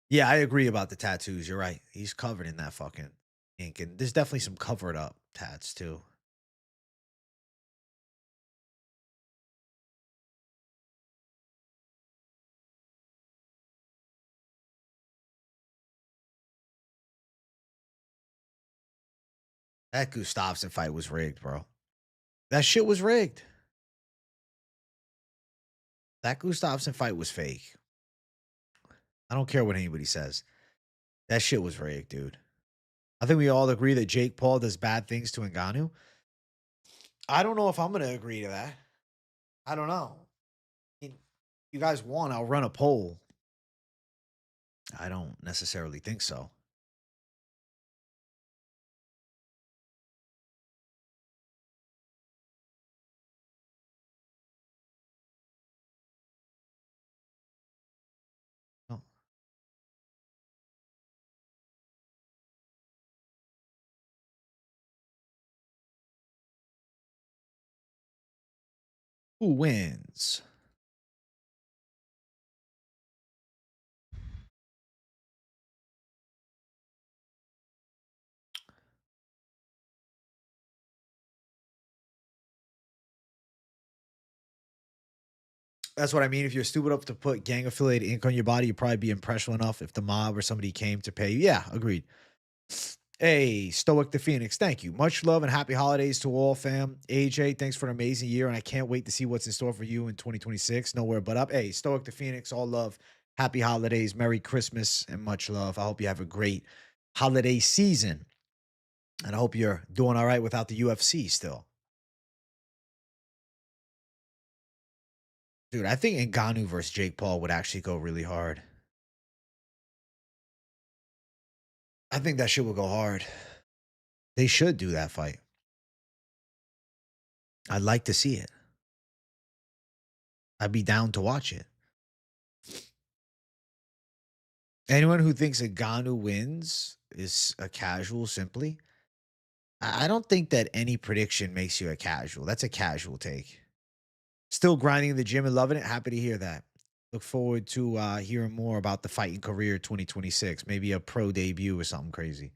Yeah, I agree about the tattoos. You're right. He's covered in that fucking ink. And there's definitely some covered up tats, too. That Gustafsson fight was rigged, bro. That shit was rigged. That Gustafsson fight was fake. I don't care what anybody says. That shit was rigged, dude. I think we all agree that Jake Paul does bad things to Ngannou. I don't know if I'm going to agree to that. I don't know. I mean, you guys want, I'll run a poll. I don't necessarily think so. No. Who wins? That's what I mean. If you're stupid enough to put gang affiliated ink on your body, you'd probably be impressionable enough if the mob or somebody came to pay you. Yeah, agreed. Hey, Stoic the Phoenix, thank you. Much love and happy holidays to all, fam. AJ, thanks for an amazing year, and I can't wait to see what's in store for you in 2026. Nowhere but up. Hey, Stoic the Phoenix, all love. Happy holidays, Merry Christmas, and much love. I hope you have a great holiday season. And I hope you're doing all right without the UFC still. Dude, I think Ngannou versus Jake Paul would actually go really hard. I think that shit will go hard. They should do that fight. I'd like to see it. I'd be down to watch it. Anyone who thinks Ngannou wins is a casual simply. I don't think that any prediction makes you a casual. That's a casual take. Still grinding in the gym and loving it. Happy to hear that. Look forward to hearing more about the fighting career 2026. Maybe a pro debut or something crazy.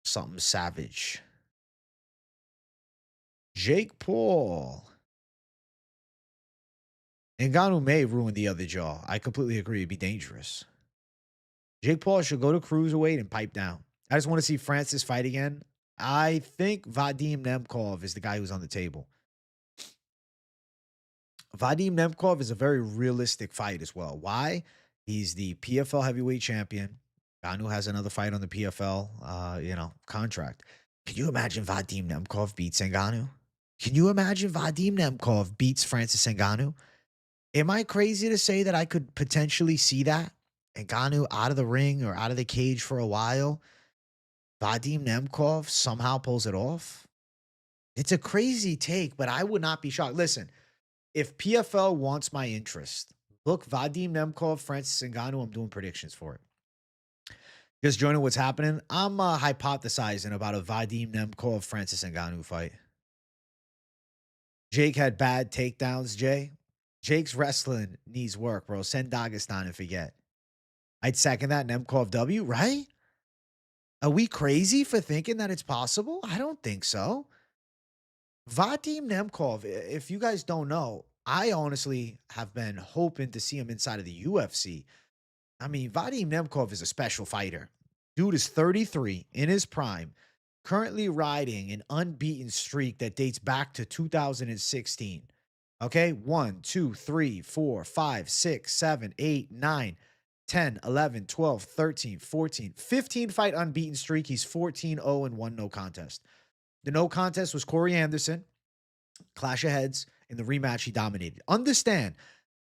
Something savage. Jake Paul. Ngannou may ruin the other jaw. I completely agree. It'd be dangerous. Jake Paul should go to cruiserweight and pipe down. I just want to see Francis fight again. I think Vadim Nemkov is the guy who's on the table. Vadim Nemkov is a very realistic fight as well. Why? He's the PFL heavyweight champion. Ngannou has another fight on the PFL, contract. Can you imagine Vadim Nemkov beats Ngannou? Can you imagine Vadim Nemkov beats Francis Ngannou? Am I crazy to say that I could potentially see that? Ngannou out of the ring or out of the cage for a while. Vadim Nemkov somehow pulls it off. It's a crazy take, but I would not be shocked. Listen, if PFL wants my interest, look, Vadim Nemkov, Francis Ngannou, I'm doing predictions for it. Just joining what's happening. I'm hypothesizing about a Vadim Nemkov, Francis Ngannou fight. Jake had bad takedowns, Jay. Jake's wrestling needs work, bro. Send Dagestan and forget. I'd second that Nemkov W, right? Are we crazy for thinking that it's possible? I don't think so. Vadim Nemkov, if you guys don't know, I honestly have been hoping to see him inside of the UFC. I mean, Vadim Nemkov is a special fighter. Dude is 33 in his prime, currently riding an unbeaten streak that dates back to 2016. Okay, 1, 2, 3, 4, 5, 6, 7, 8, 9, 10, 11, 12, 13, 14, 15 fight unbeaten streak. He's 14-0 and 1 no contest. The no contest was Corey Anderson. Clash of heads. In the rematch, he dominated. Understand,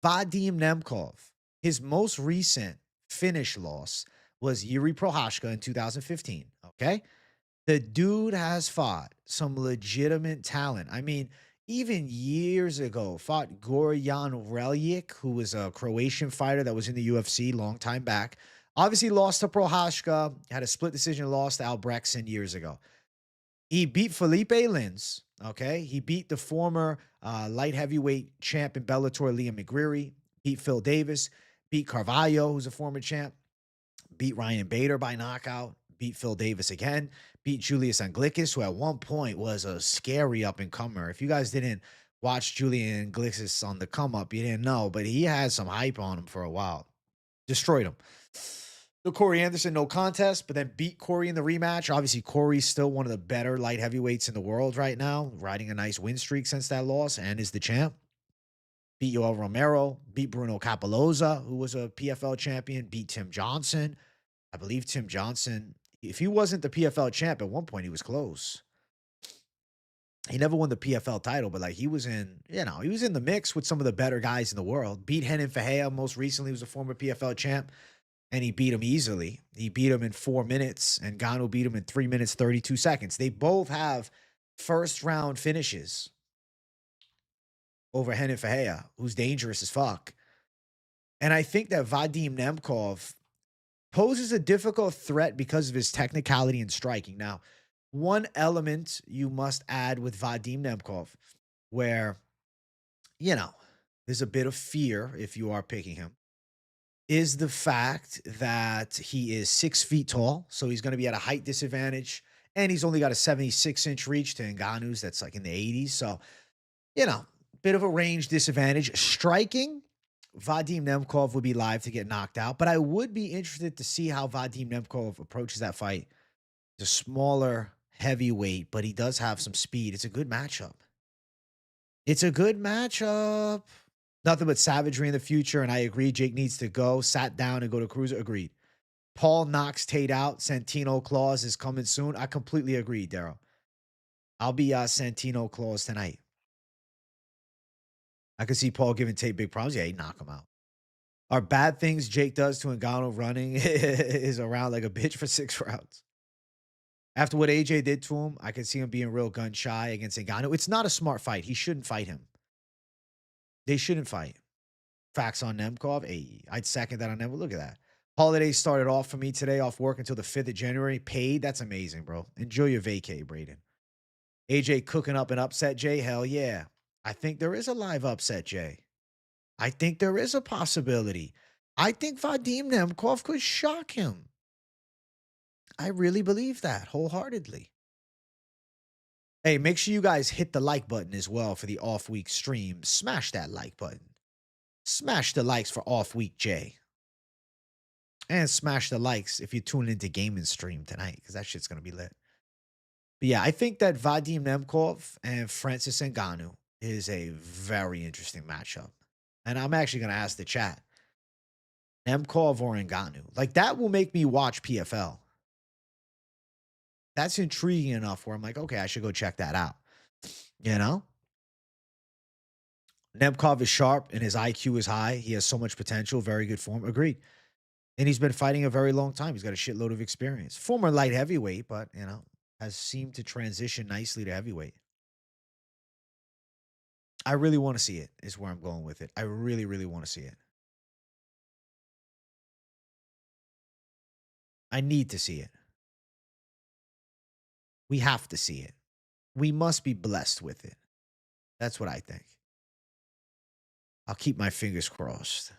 Vadim Nemkov, his most recent finish loss was Yuri Prohashka in 2015. Okay? The dude has fought some legitimate talent. I mean, even years ago, fought Gorjan Reljic, who was a Croatian fighter that was in the UFC long time back. Obviously lost to Prohashka, had a split decision loss to Albrechtsen years ago. He beat Felipe Lins, okay? He beat the former light heavyweight champ in Bellator, Liam McGreary, beat Phil Davis, beat Carvalho, who's a former champ, beat Ryan Bader by knockout, beat Phil Davis again, beat Julius Anglickas, who at one point was a scary up-and-comer. If you guys didn't watch Julian Anglickas on the come-up, you didn't know, but he had some hype on him for a while. Destroyed him. The Corey Anderson, no contest, but then beat Corey in the rematch. Obviously, Corey's still one of the better light heavyweights in the world right now, riding a nice win streak since that loss and is the champ. Beat Yoel Romero, beat Bruno Capoloza, who was a PFL champion, beat Tim Johnson. I believe Tim Johnson, if he wasn't the PFL champ, at one point he was close. He never won the PFL title, but like he was in the mix with some of the better guys in the world. Beat Renan Ferreira most recently, was a former PFL champ. And he beat him easily. He beat him in 4 minutes, and Ngannou beat him in 3 minutes, 32 seconds. They both have first-round finishes over Renan Ferreira, who's dangerous as fuck. And I think that Vadim Nemkov poses a difficult threat because of his technicality and striking. Now, one element you must add with Vadim Nemkov, where, there's a bit of fear if you are picking him, is the fact that he is 6 feet tall. So he's going to be at a height disadvantage. And he's only got a 76-inch reach to Ngannou's that's like in the 80s. So, bit of a range disadvantage. Striking, Vadim Nemkov would be live to get knocked out. But I would be interested to see how Vadim Nemkov approaches that fight. He's a smaller heavyweight, but he does have some speed. It's a good matchup. Nothing but savagery in the future, and I agree. Jake needs to go. Sat down and go to cruiser. Agreed. Paul knocks Tate out. Santino Claus is coming soon. I completely agree, Daryl. I'll be Santino Claus tonight. I could see Paul giving Tate big problems. Yeah, he'd knock him out. Are bad things Jake does to Ngannou running is around like a bitch for 6 rounds. After what AJ did to him, I could see him being real gun shy against Ngannou. It's not a smart fight. He shouldn't fight him. They shouldn't fight. Facts on Nemkov. Hey, I'd second that on Nemkov. Look at that. Holiday started off for me today, off work until the 5th of January. Paid. That's amazing, bro. Enjoy your vacay, Braden. AJ cooking up an upset, Jay. Hell yeah. I think there is a live upset, Jay. I think there is a possibility. I think Vadim Nemkov could shock him. I really believe that wholeheartedly. Hey, make sure you guys hit the like button as well for the off week stream. Smash that like button. Smash the likes for off week J. And smash the likes if you tune into gaming stream tonight, because that shit's gonna be lit. But yeah, I think that Vadim Nemkov and Francis Ngannou is a very interesting matchup. And I'm actually gonna ask the chat, Nemkov or Ngannou? Like that will make me watch PFL. That's intriguing enough where I'm like, okay, I should go check that out. You know? Nemkov is sharp and his IQ is high. He has so much potential, very good form. Agreed. And he's been fighting a very long time. He's got a shitload of experience. Former light heavyweight, but has seemed to transition nicely to heavyweight. I really want to see it, is where I'm going with it. I really, really want to see it. I need to see it. We have to see it. We must be blessed with it. That's what I think. I'll keep my fingers crossed.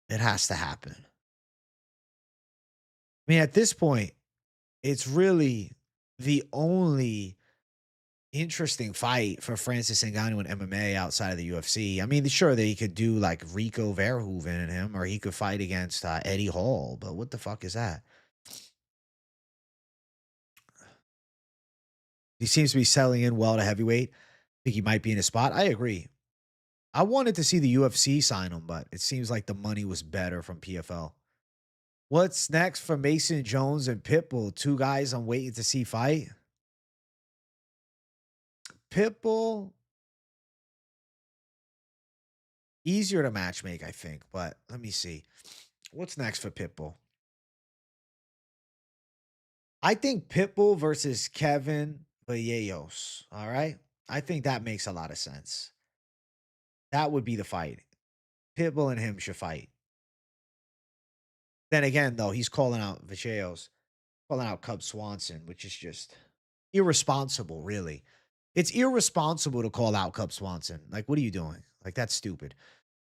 It has to happen. I mean, at this point, it's really the only interesting fight for Francis Ngannou in MMA outside of the UFC. I mean, sure that he could do like Rico Verhoeven in him, or he could fight against Eddie Hall, but what the fuck is that? He seems to be settling in well to heavyweight. I think he might be in a spot. I agree. I wanted to see the UFC sign him, but it seems like the money was better from PFL. What's next for Mason Jones and Pitbull? Two guys I'm waiting to see fight. Pitbull, easier to matchmake, I think, but let me see. What's next for Pitbull? I think Pitbull versus Kevin Vallejos. All right. I think that makes a lot of sense. That would be the fight. Pitbull and him should fight. Then again, though, he's calling out Vallejos, calling out Cub Swanson, which is just irresponsible, really. It's irresponsible to call out Cub Swanson. Like, what are you doing? Like, that's stupid.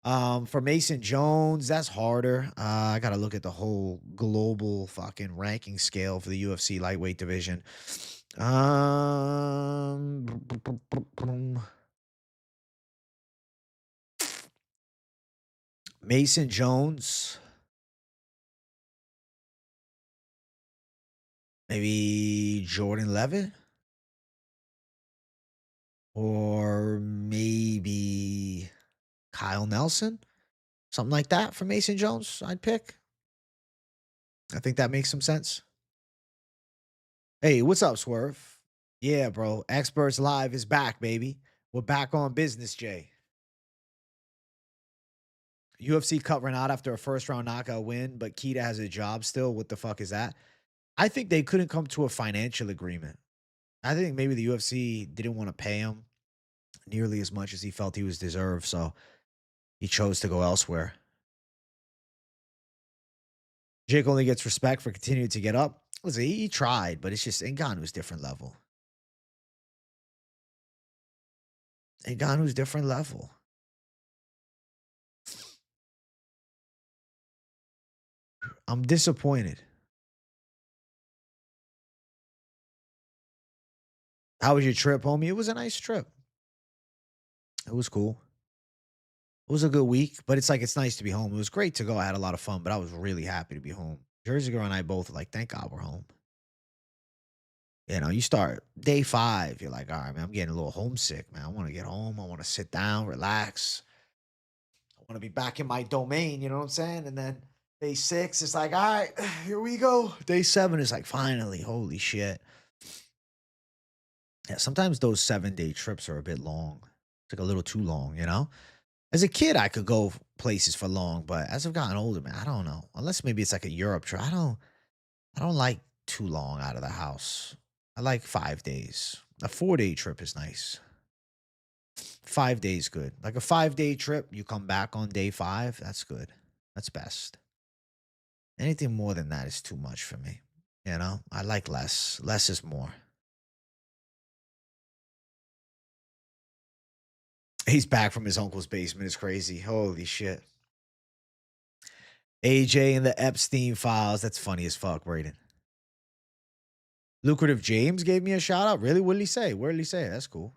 For Mason Jones, that's harder. I got to look at the whole global fucking ranking scale for the UFC lightweight division. Mason Jones, maybe Jordan Levitt, or maybe Kyle Nelson, something like that for Mason Jones. I'd pick. I think that makes some sense. Hey, what's up, Swerve? Yeah, bro. Experts Live is back, baby. We're back on business, Jay. UFC cut Renata after a first round knockout win, but Kita has a job still. What the fuck is that? I think they couldn't come to a financial agreement. I think maybe the UFC didn't want to pay him nearly as much as he felt he was deserved, so he chose to go elsewhere. Jake only gets respect for continuing to get up. Listen, he tried, but it's just Ngannou's different level. Ngannou's different level. I'm disappointed. How was your trip, homie? It was a nice trip. It was cool. It was a good week, but it's like it's nice to be home. It was great to go. I had a lot of fun, but I was really happy to be home. Jersey girl and I both were like, thank God we're home. You start day 5, you're like, all right, man, I'm getting a little homesick, man. I want to get home. I want to sit down, relax. I want to be back in my domain, you know what I'm saying? And then day 6, it's like, all right, here we go. Day 7 is like, finally, holy shit. Yeah, sometimes those 7-day trips are a bit long. It's like a little too long, you know? As a kid, I could go places for long, but as I've gotten older, man, I don't know. Unless maybe it's like a Europe trip. I don't like too long out of the house. I like 5 days. A 4-day trip is nice. 5 days good. Like a 5-day trip, you come back on day 5, that's good. That's best. Anything more than that is too much for me. I like less. Less is more. He's back from his uncle's basement. It's crazy. Holy shit. AJ and the Epstein files. That's funny as fuck, Braden. Lucrative James gave me a shout out. Really? What did he say? Where did he say it? That's cool.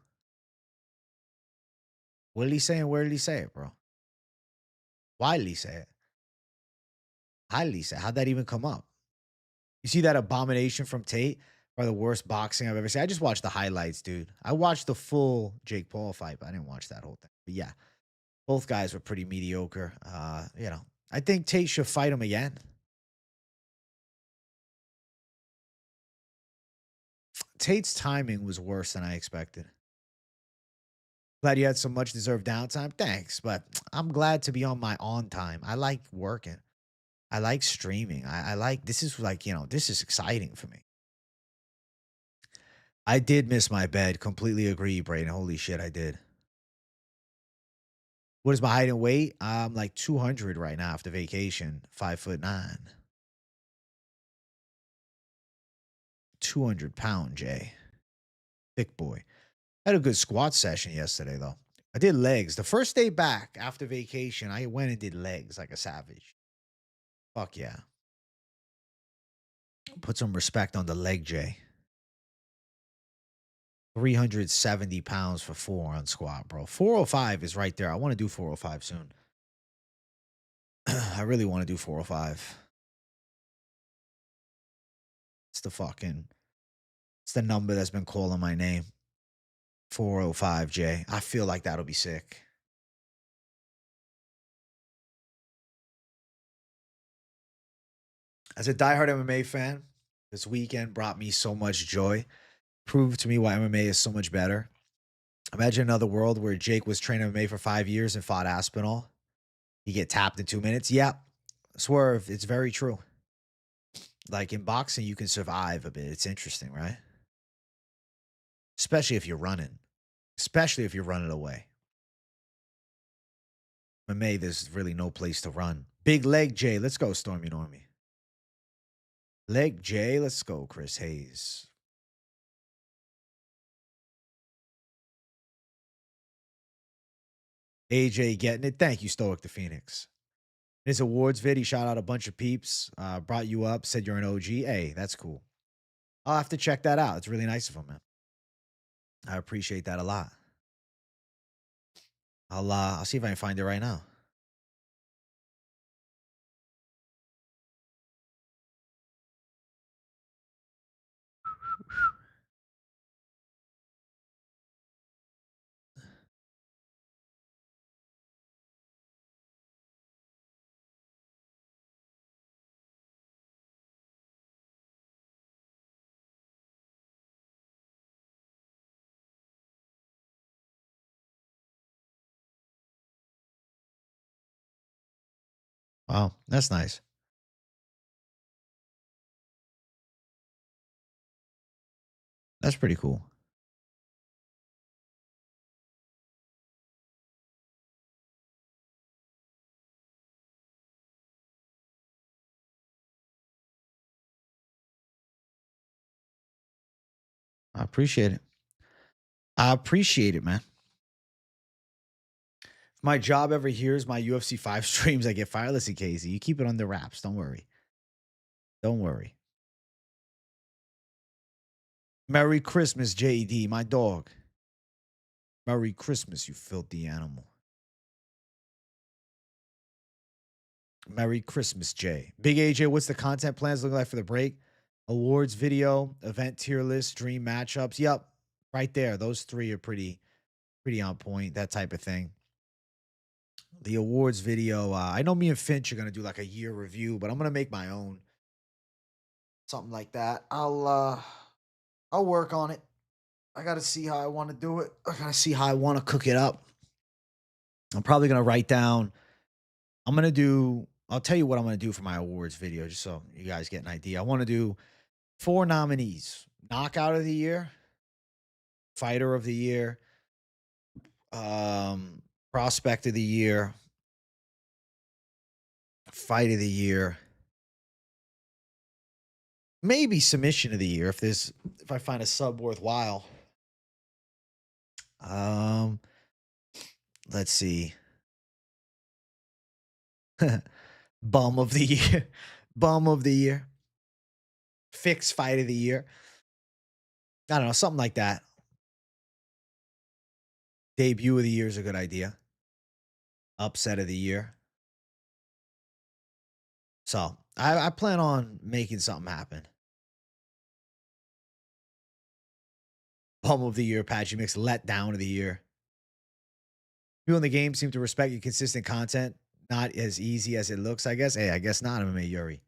What did he say and where did he say it, bro? Why did he say it? How did he say it? How'd that even come up? You see that abomination from Tate? Probably the worst boxing I've ever seen. I just watched the highlights, dude. I watched the full Jake Paul fight, but I didn't watch that whole thing. But yeah, both guys were pretty mediocre. I think Tate should fight him again. Tate's timing was worse than I expected. Glad you had some much deserved downtime. Thanks, but I'm glad to be on my on time. I like working. I like streaming. I like this is like, this is exciting for me. I did miss my bed. Completely agree, Brayden. Holy shit, I did. What is my height and weight? I'm like 200 right now after vacation. 5'9". 200-pound Jay. Thick boy. I had a good squat session yesterday, though. I did legs. The first day back after vacation, I went and did legs like a savage. Fuck yeah. Put some respect on the leg, Jay. 370 pounds for 4 on squat, bro. 405 is right there. I want to do 405 soon. I really want to do 405. It's the number that's been calling my name. 405, Jay. I feel like that'll be sick. As a diehard MMA fan, this weekend brought me so much joy. Proved to me why MMA is so much better. Imagine another world where Jake was training MMA for 5 years and fought Aspinall. He get tapped in 2 minutes. Yep. Swerve. It's very true. Like in boxing, you can survive a bit. It's interesting, right? Especially if you're running. Especially if you're running away. MMA, there's really no place to run. Big leg Jay. Let's go, Stormy Normie. Leg J. Let's go, Chris Hayes. AJ getting it. Thank you, Stoic the Phoenix. His awards vid, he shot out a bunch of peeps, brought you up, said you're an OG. Hey, that's cool. I'll have to check that out. It's really nice of him, man. I appreciate that a lot. I'll see if I can find it right now. Wow, that's nice. That's pretty cool. I appreciate it. I appreciate it, man. If my job ever hears my UFC 5 streams, I get fired. Listen, Casey, you keep it under wraps. Don't worry. Don't worry. Merry Christmas, JD, my dog. Merry Christmas, you filthy animal. Merry Christmas, Jay. Big AJ, what's the content plans looking like for the break? Awards video, event tier list, dream matchups. Yep, right there. Those three are pretty on point, that type of thing. The awards video, I know me and Finch are going to do like a year review, but I'm going to make my own. Something like that. I'll work on it. I got to see how I want to do it. I got to see how I want to cook it up. I'm probably going to write down. I'll tell you what I'm going to do for my awards video, just so you guys get an idea. I want to do 4 nominees: knockout of the year, fighter of the year, prospect of the year, fight of the year, maybe submission of the year if I find a sub worthwhile. Let's see. Bum of the year. Bum of the year. Fix fight of the year. I don't know, something like that. Debut of the year is a good idea. Upset of the year. So I plan on making something happen. Bum of the year, Patchy Mix, letdown of the year. People in the game seem to respect your consistent content. Not as easy as it looks, I guess. Hey, I guess not, MMA Yuri.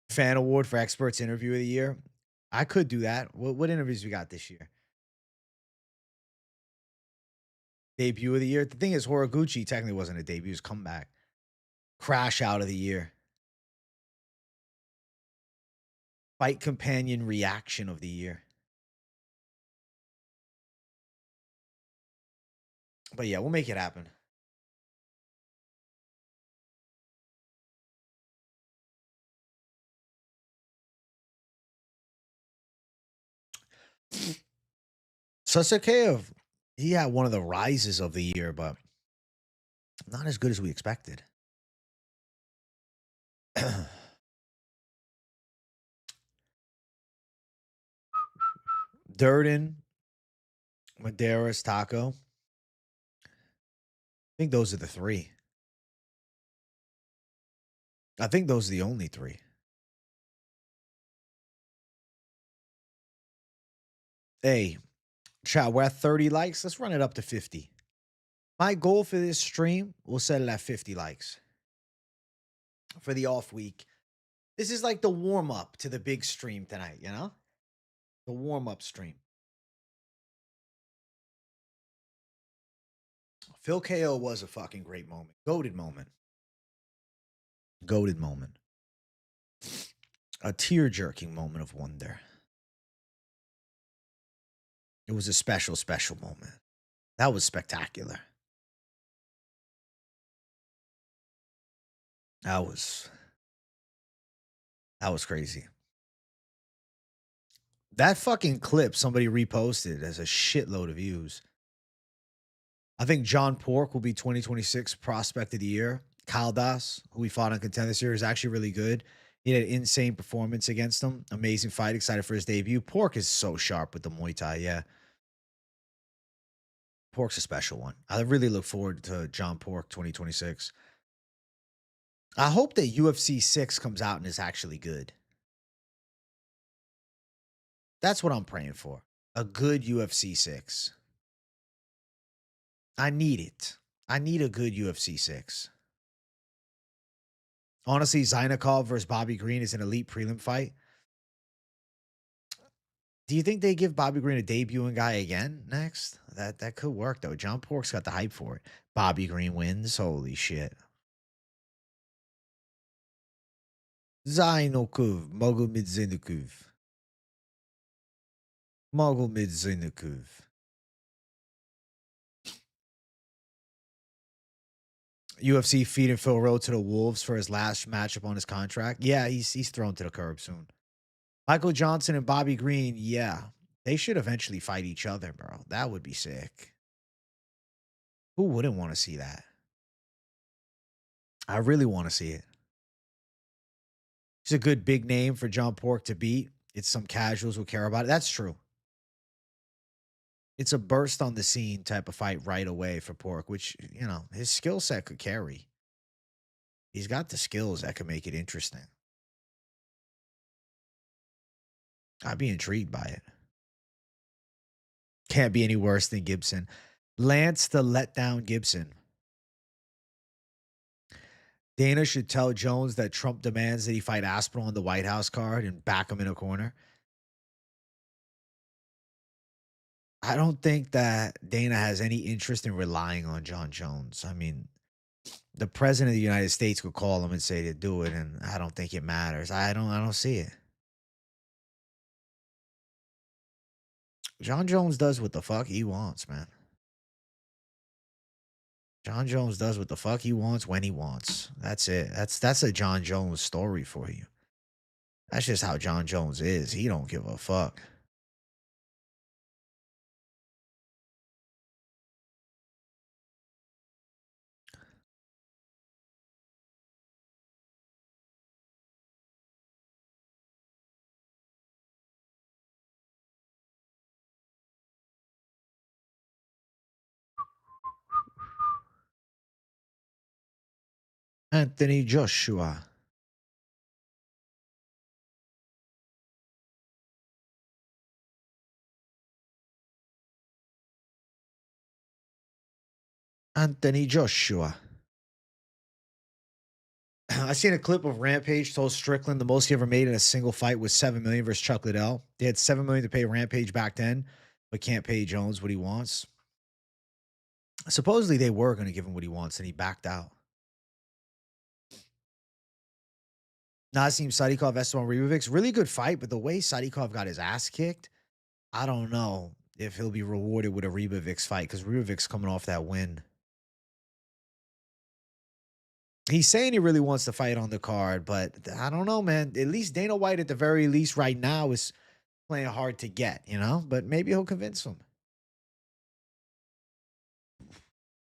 Fan award for experts interview of the year. I could do that. What interviews we got this year? Debut of the year. The thing is, Horiguchi technically wasn't a debut; it was comeback. Crash out of the year. Fight companion reaction of the year. But yeah, we'll make it happen. Sasuke, he had one of the rises of the year, but not as good as we expected. Durden, Medeiros, Taco. I think those are the three. I think those are the only three. Hey, chat, we're at 30 likes. Let's run it up to 50. My goal for this stream, we'll set it at 50 likes for the off week. This is like the warm up to the big stream tonight, you know? The warm up stream. Phil KO was a fucking great moment. Goated moment. Goated moment. A tear jerking moment of wonder. It was a special, special moment. That was spectacular. That was crazy. That fucking clip somebody reposted as a shitload of views. I think John Pork will be 2026 prospect of the year. Kyle Das, who we fought on Contender this year, is actually really good. He had an insane performance against him. Amazing fight. Excited for his debut. Pork is so sharp with the Muay Thai. Yeah. Pork's a special one. I really look forward to John Pork 2026. I hope that UFC 6 comes out and is actually good. That's what I'm praying for. A good UFC 6. I need it. I need a good UFC 6. Honestly, Zynakov versus Bobby Green is an elite prelim fight. Do you think they give Bobby Green a debuting guy again next? That could work though. John Pork's got the hype for it. Bobby Green wins. Holy shit. Zainokov, Mogomid Zainokov. Mogomid Zainokov. UFC feeding Phil Rowe to the Wolves for his last matchup on his contract. Yeah, he's thrown to the curb soon. Michael Johnson and Bobby Green, yeah. They should eventually fight each other, bro. That would be sick. Who wouldn't want to see that? I really want to see it. He's a good big name for John Pork to beat. It's some casuals who care about it. That's true. It's a burst on the scene type of fight right away for Pork, which, his skill set could carry. He's got the skills that could make it interesting. I'd be intrigued by it. Can't be any worse than Gibson. Lance the letdown Gibson. Dana should tell Jones that Trump demands that he fight Aspinall on the White House card and back him in a corner. I don't think that Dana has any interest in relying on John Jones. I mean, the president of the United States could call him and say to do it, and I don't think it matters. I don't see it. John Jones does what the fuck he wants, man. John Jones does what the fuck he wants when he wants. That's it. That's a John Jones story for you. That's just how John Jones is. He don't give a fuck. Anthony Joshua. Anthony Joshua. I seen a clip of Rampage told Strickland the most he ever made in a single fight was 7 million versus Chuck Liddell. They had 7 million to pay Rampage back then, but can't pay Jones what he wants. Supposedly they were going to give him what he wants, and he backed out. Nazim Sadikov, Esteban Ribovics, really good fight, but the way Sadikov got his ass kicked, I don't know if he'll be rewarded with a Ribovics fight because Ribovics coming off that win. He's saying he really wants to fight on the card, but I don't know, man. At least Dana White, at the very least, right now is playing hard to get, you know? But maybe he'll convince him.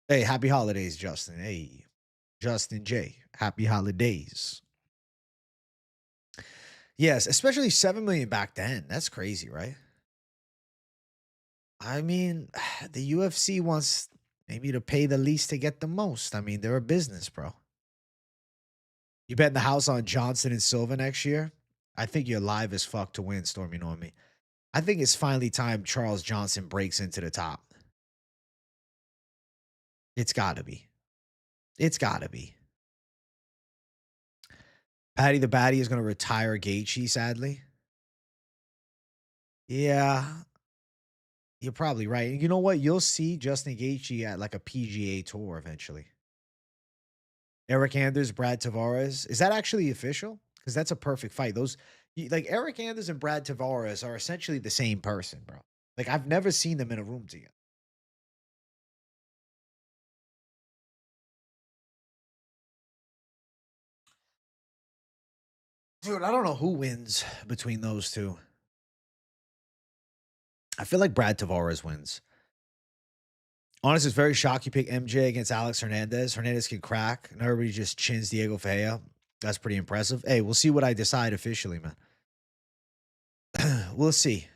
Hey, happy holidays, Justin. Hey, Justin J. Happy holidays. Yes, especially 7 million back then. That's crazy, right? I mean, the UFC wants maybe to pay the least to get the most. I mean, they're a business, bro. You bet the house on Johnson and Silva next year? I think you're live as fuck to win, Stormy Normie. I think it's finally time Charles Johnson breaks into the top. It's got to be. It's got to be. Patty the Batty is going to retire Gaethje, sadly. Yeah, you're probably right. You know what? You'll see Justin Gaethje at like a PGA tour eventually. Eric Anders, Brad Tavares. Is that actually official? Because that's a perfect fight. Those like Eric Anders and Brad Tavares are essentially the same person, bro. Like I've never seen them in a room together. Dude, I don't know who wins between those two. I feel like Brad Tavares wins. Honestly, it's very shocked you pick MJ against Alex Hernandez. Hernandez can crack, and everybody just chins Diego Ferreira. That's pretty impressive. Hey, we'll see what I decide officially, man. We'll see.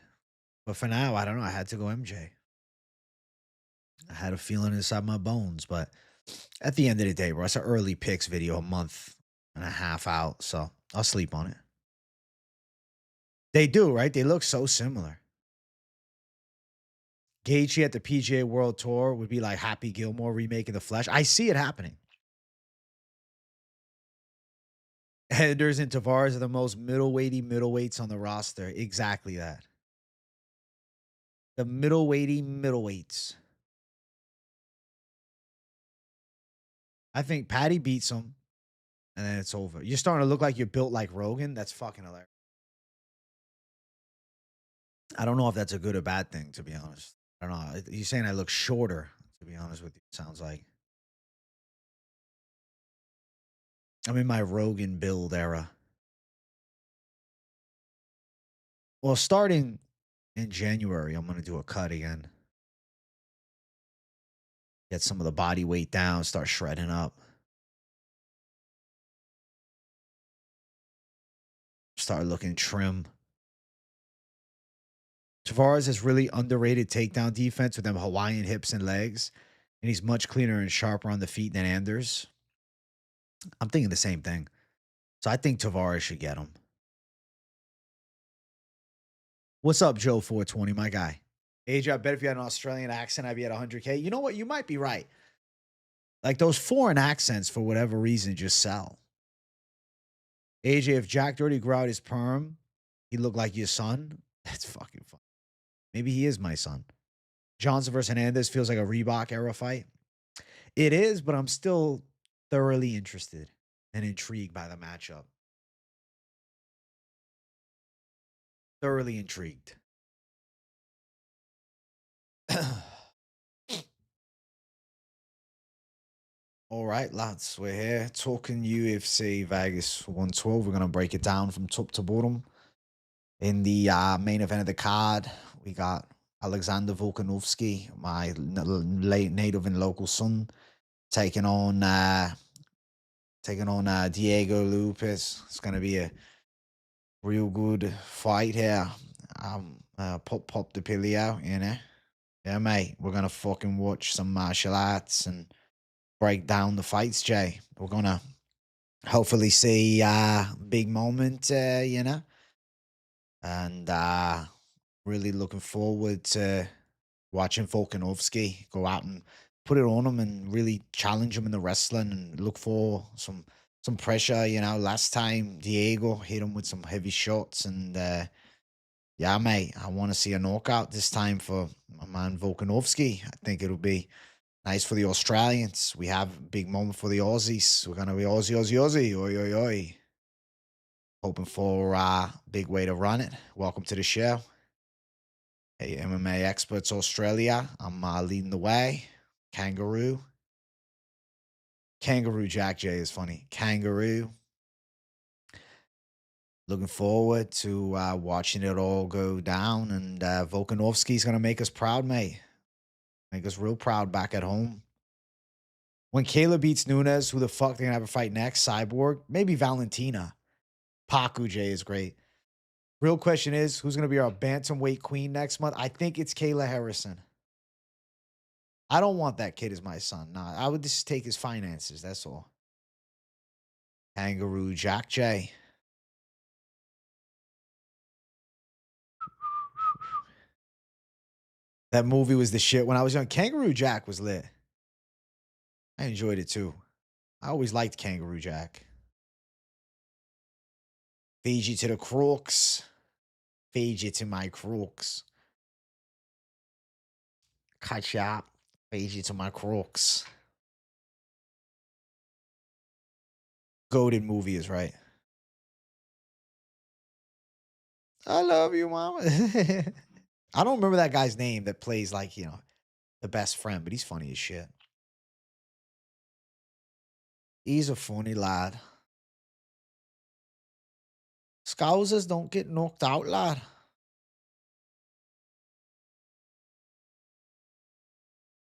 But for now, I don't know. I had to go MJ. I had a feeling inside my bones, but at the end of the day, bro, it's an early picks video, a month and a half out, so I'll sleep on it. They do, right? They look so similar. Gaethje at the PGA World Tour would be like Happy Gilmore remaking The Flesh. I see it happening. Anders and Tavares are the most middleweights on the roster. Exactly that. The middleweights. I think Patty beats him, and then it's over. You're starting to look like you're built like Rogan. That's fucking hilarious. I don't know if that's a good or bad thing, to be honest. I don't know. You're saying I look shorter, to be honest with you. It sounds like I'm in my Rogan build era. Well, starting in January, I'm going to do a cut again. Get some of the body weight down, start shredding up. Start looking trim. Tavares has really underrated takedown defense with them Hawaiian hips and legs. And he's much cleaner and sharper on the feet than Anders. I'm thinking the same thing. So I think Tavares should get him. What's up, Joe 420, my guy? AJ, I bet if you had an Australian accent, I'd be at 100K. You know what? You might be right. Like those foreign accents, for whatever reason, just sell. AJ, if Jack Doherty grew out his perm, he looked like your son. That's fucking fun. Maybe he is my son. Johnson versus Hernandez feels like a Reebok era fight. It is, but I'm still thoroughly interested and intrigued by the matchup. Thoroughly intrigued. All right, lads, we're here talking UFC Vegas 112. We're going to break it down from top to bottom. In the main event of the card, we got Alexander Volkanovski, my late native and local son, taking on Diego Lopez. It's going to be a real good fight here. Pop the pilly out, you know. Yeah, mate, we're going to fucking watch some martial arts and break down the fights, Jay. We're gonna Hopefully see big moment, and really looking forward to watching Volkanovski go out and put it on him and really challenge him in the wrestling and look for some pressure. Last time Diego hit him with some heavy shots, and yeah, mate, I want to see a knockout this time for my man Volkanovski. I think it'll be nice for the Australians. We have a big moment for the Aussies. We're gonna be Aussie, Aussie, Aussie, oi, oi, oi. Hoping for a big way to run it. Welcome to the show. Hey, MMA Experts Australia. I'm leading the way. Kangaroo. Kangaroo Jack J is funny. Kangaroo. Looking forward to watching it all go down. And Volkanovski's going to make us proud, mate. Make us real proud back at home. When Kayla beats Nunes, who the fuck they going to have a fight next? Cyborg? Maybe Valentina. Paku J is great. Real question is, who's going to be our bantamweight queen next month? I think it's Kayla Harrison. I don't want that kid as my son. Nah, I would just take his finances. That's all. Kangaroo Jack J. That movie was the shit when I was young. Kangaroo Jack was lit. I enjoyed it too. I always liked Kangaroo Jack. Feed you to the crooks. Feed you to my crooks. Cut you up. Feed you to my crooks. Goated movie is right. I love you, mama. I don't remember that guy's name that plays like, the best friend, but he's funny as shit. He's a funny lad. Scousers don't get knocked out, lad.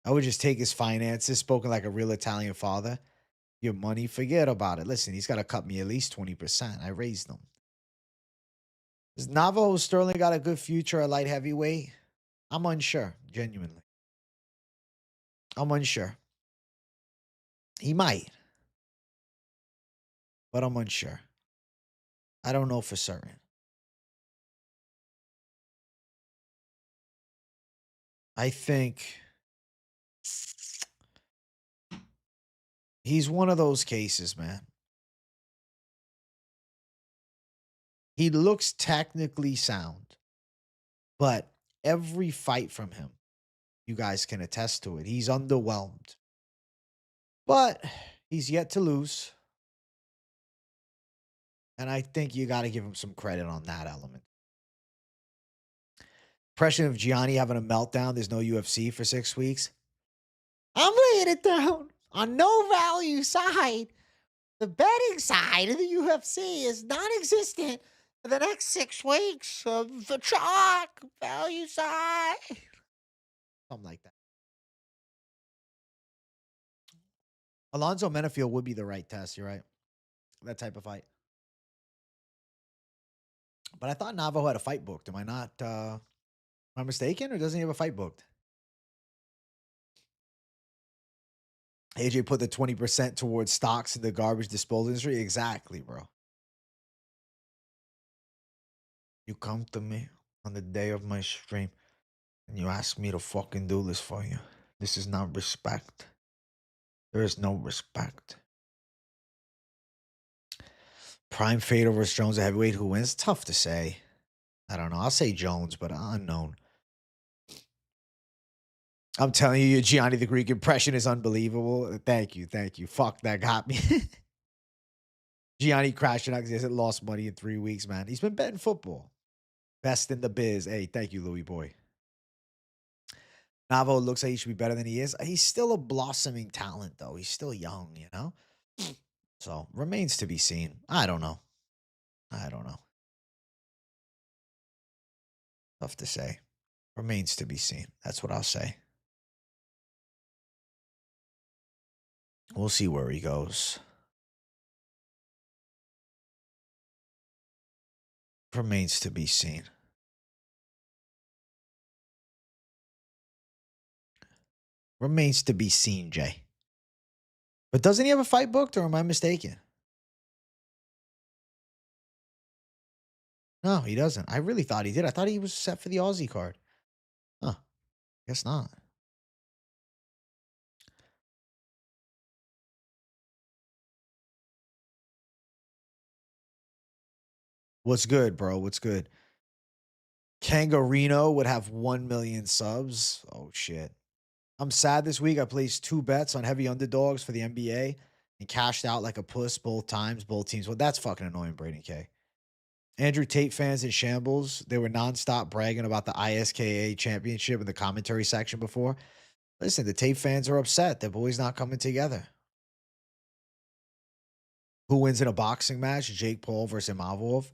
I would just take his finances, spoken like a real Italian father. Your money, forget about it. Listen, he's got to cut me at least 20%. I raised him. Does Navajo Sterling got a good future at light heavyweight? I'm unsure, genuinely. I'm unsure. He might, but I'm unsure. I don't know for certain. I think he's one of those cases, man. He looks technically sound, but every fight from him, you guys can attest to it. He's underwhelmed, but he's yet to lose. And I think you got to give him some credit on that element. Impression of Gianni having a meltdown. There's no UFC for 6 weeks. I'm laying it down on no value side. The betting side of the UFC is non-existent for the next 6 weeks of the chalk value side. Something like that. Alonzo Menafield would be the right test. You're right. That type of fight. But I thought Navajo had a fight booked. Am I not? Am I mistaken, or doesn't he have a fight booked? AJ put the 20% towards stocks in the garbage disposal industry. Exactly, bro. You come to me on the day of my stream and you ask me to fucking do this for you. This is not respect. There is no respect. Prime Fade versus Jones at heavyweight. Who wins? Tough to say. I don't know. I'll say Jones, but unknown. I'm telling you, your Gianni the Greek impression is unbelievable. Thank you. Thank you. Fuck, that got me. Gianni crashing out because he hasn't lost money in 3 weeks, man. He's been betting football. Best in the biz. Hey, thank you, Louis boy. Navo looks like he should be better than he is. He's still a blossoming talent, though. He's still young, So, remains to be seen. I don't know. Tough to say. Remains to be seen. That's what I'll say. We'll see where he goes. Remains to be seen. Remains to be seen, Jay. But doesn't he have a fight booked, or am I mistaken? No, he doesn't. I really thought he did. I thought he was set for the Aussie card. Huh. Guess not. What's good, bro? What's good? Kangarino would have 1 million subs. Oh, shit. I'm sad this week. I placed 2 bets on heavy underdogs for the NBA and cashed out like a puss both times, both teams. Well, that's fucking annoying, Brady K. Andrew Tate fans in shambles. They were nonstop bragging about the ISKA championship in the commentary section before. Listen, the Tate fans are upset. Their boy's not coming together. Who wins in a boxing match? Jake Paul versus Imavov.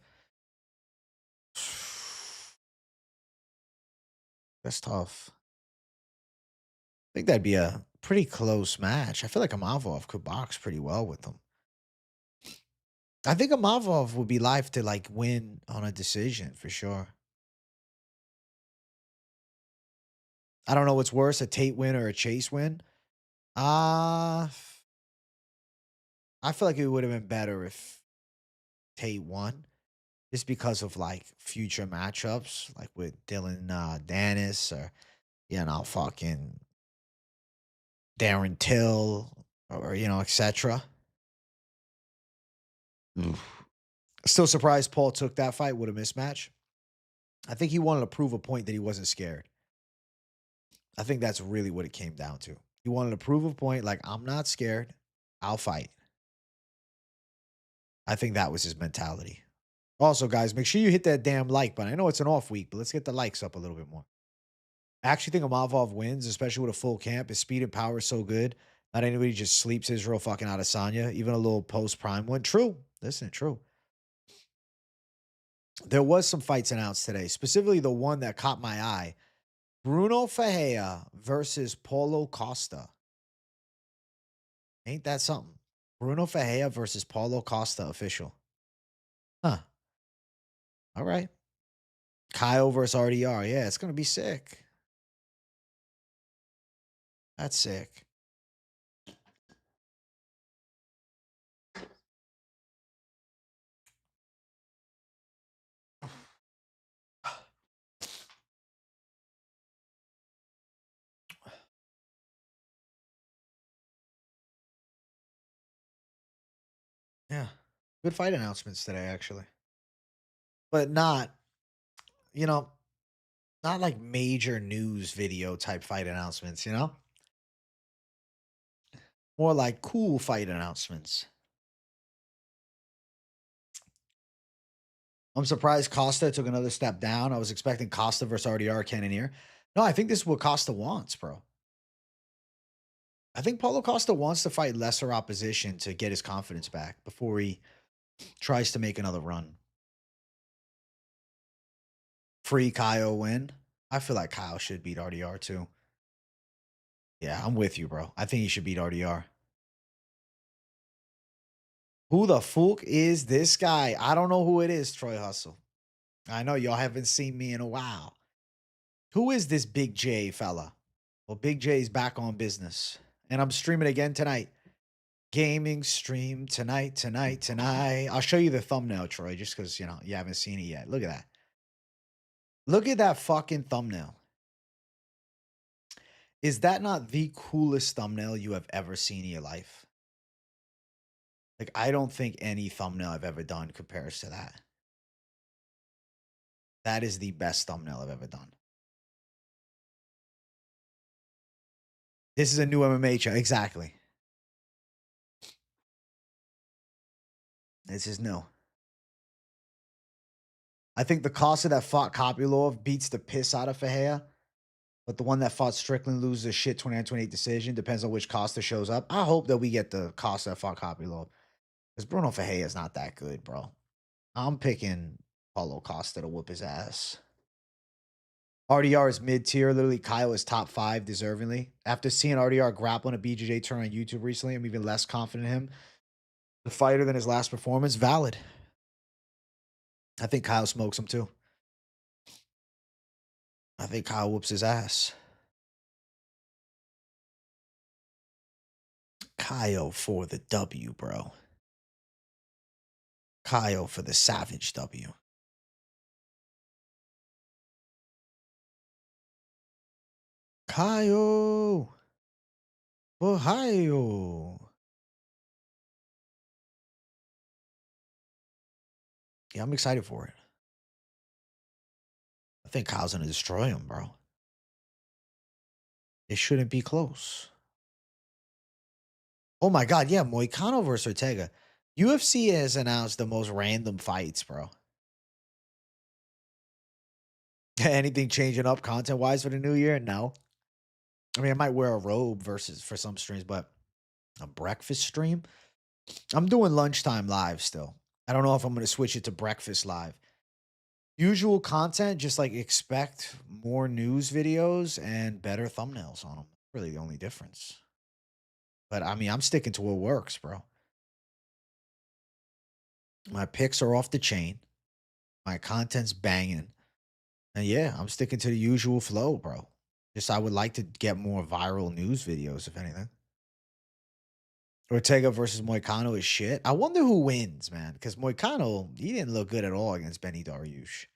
That's tough. I think that'd be a pretty close match. I feel like Imavov could box pretty well with them. I think Imavov would be live to like win on a decision for sure. I don't know what's worse, a Tate win or a Chase win. Uh I feel like it would have been better if Tate won, just because of like future matchups, like with Dylan Dennis or fucking Darren Till or etc. Still surprised Paul took that fight with a mismatch. I think he wanted to prove a point that he wasn't scared. I think that's really what it came down to. He wanted to prove a point like, I'm not scared. I'll fight. I think that was his mentality. Also, guys, make sure you hit that damn like button. I know it's an off week, but let's get the likes up a little bit more. I actually think Imavov wins, especially with a full camp. His speed and power is so good. Not anybody just sleeps Israel fucking Adesanya. Even a little post prime one. True. Listen, true. There was some fights announced today, specifically the one that caught my eye. Bruno Ferreira versus Paulo Costa. Ain't that something? Bruno Ferreira versus Paulo Costa official. Huh. All right. Kyle versus RDR. Yeah, it's going to be sick. That's sick. Yeah. Good fight announcements today, actually. But not, you know, not like major news video type fight announcements. More like cool fight announcements. I'm surprised Costa took another step down. I was expecting Costa versus RDR Cannonier. No, I think this is what Costa wants, bro. I think Paulo Costa wants to fight lesser opposition to get his confidence back before he tries to make another run. Free Kyle win. I feel like Kyle should beat RDR too. Yeah, I'm with you, bro. I think he should beat RDR. Who the fuck is this guy? I don't know who it is, Troy Hustle. I know y'all haven't seen me in a while. Who is this Big J fella? Well, Big J's back on business. And I'm streaming again tonight. Gaming stream tonight. I'll show you the thumbnail, Troy, just because you haven't seen it yet. Look at that. Look at that fucking thumbnail. Is that not the coolest thumbnail you have ever seen in your life? Like, I don't think any thumbnail I've ever done compares to that. That is the best thumbnail I've ever done. This is a new MMA channel. Exactly. This is new. I think the cost of that fought Kopylov beats the piss out of Fahea. But the one that fought Strickland loses a shit 29-28 decision. Depends on which Costa shows up. I hope that we get the Costa that fought Kopylov. Because Bruno Fahea is not that good, bro. I'm picking Paulo Costa to whoop his ass. RDR is mid-tier. Literally, Kyle is top 5 deservingly. After seeing RDR grapple in a BJJ turn on YouTube recently, I'm even less confident in him. The fighter than his last performance, valid. I think Kyle smokes him too. I think Kyle whoops his ass. Kyle for the W, bro. Kyle for the savage W. Ohio. Ohio. Yeah, I'm excited for it. I think Kyle's gonna destroy him, bro. It shouldn't be close. Oh my god, yeah, Moicano versus Ortega. UFC has announced the most random fights, bro. Anything changing up content wise for the new year? No. I mean, I might wear a robe versus for some streams, but a breakfast stream? I'm doing lunchtime live still. I don't know if I'm going to switch it to breakfast live. Usual content, just like expect more news videos and better thumbnails on them. Really the only difference. But I mean, I'm sticking to what works, bro. My picks are off the chain. My content's banging. And yeah, I'm sticking to the usual flow, bro. Just I would like to get more viral news videos, if anything. Ortega versus Moicano is shit. I wonder who wins, man. Because Moicano, he didn't look good at all against Benny Dariush.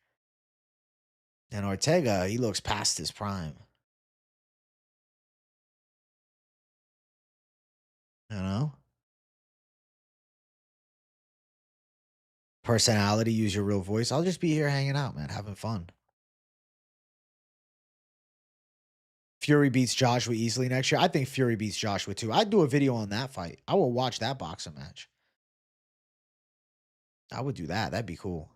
And Ortega, he looks past his prime. You know? Personality, use your real voice. I'll just be here hanging out, man, having fun. Fury beats Joshua easily next year. I think Fury beats Joshua too. I'd do a video on that fight. I will watch that boxing match. I would do that. That'd be cool.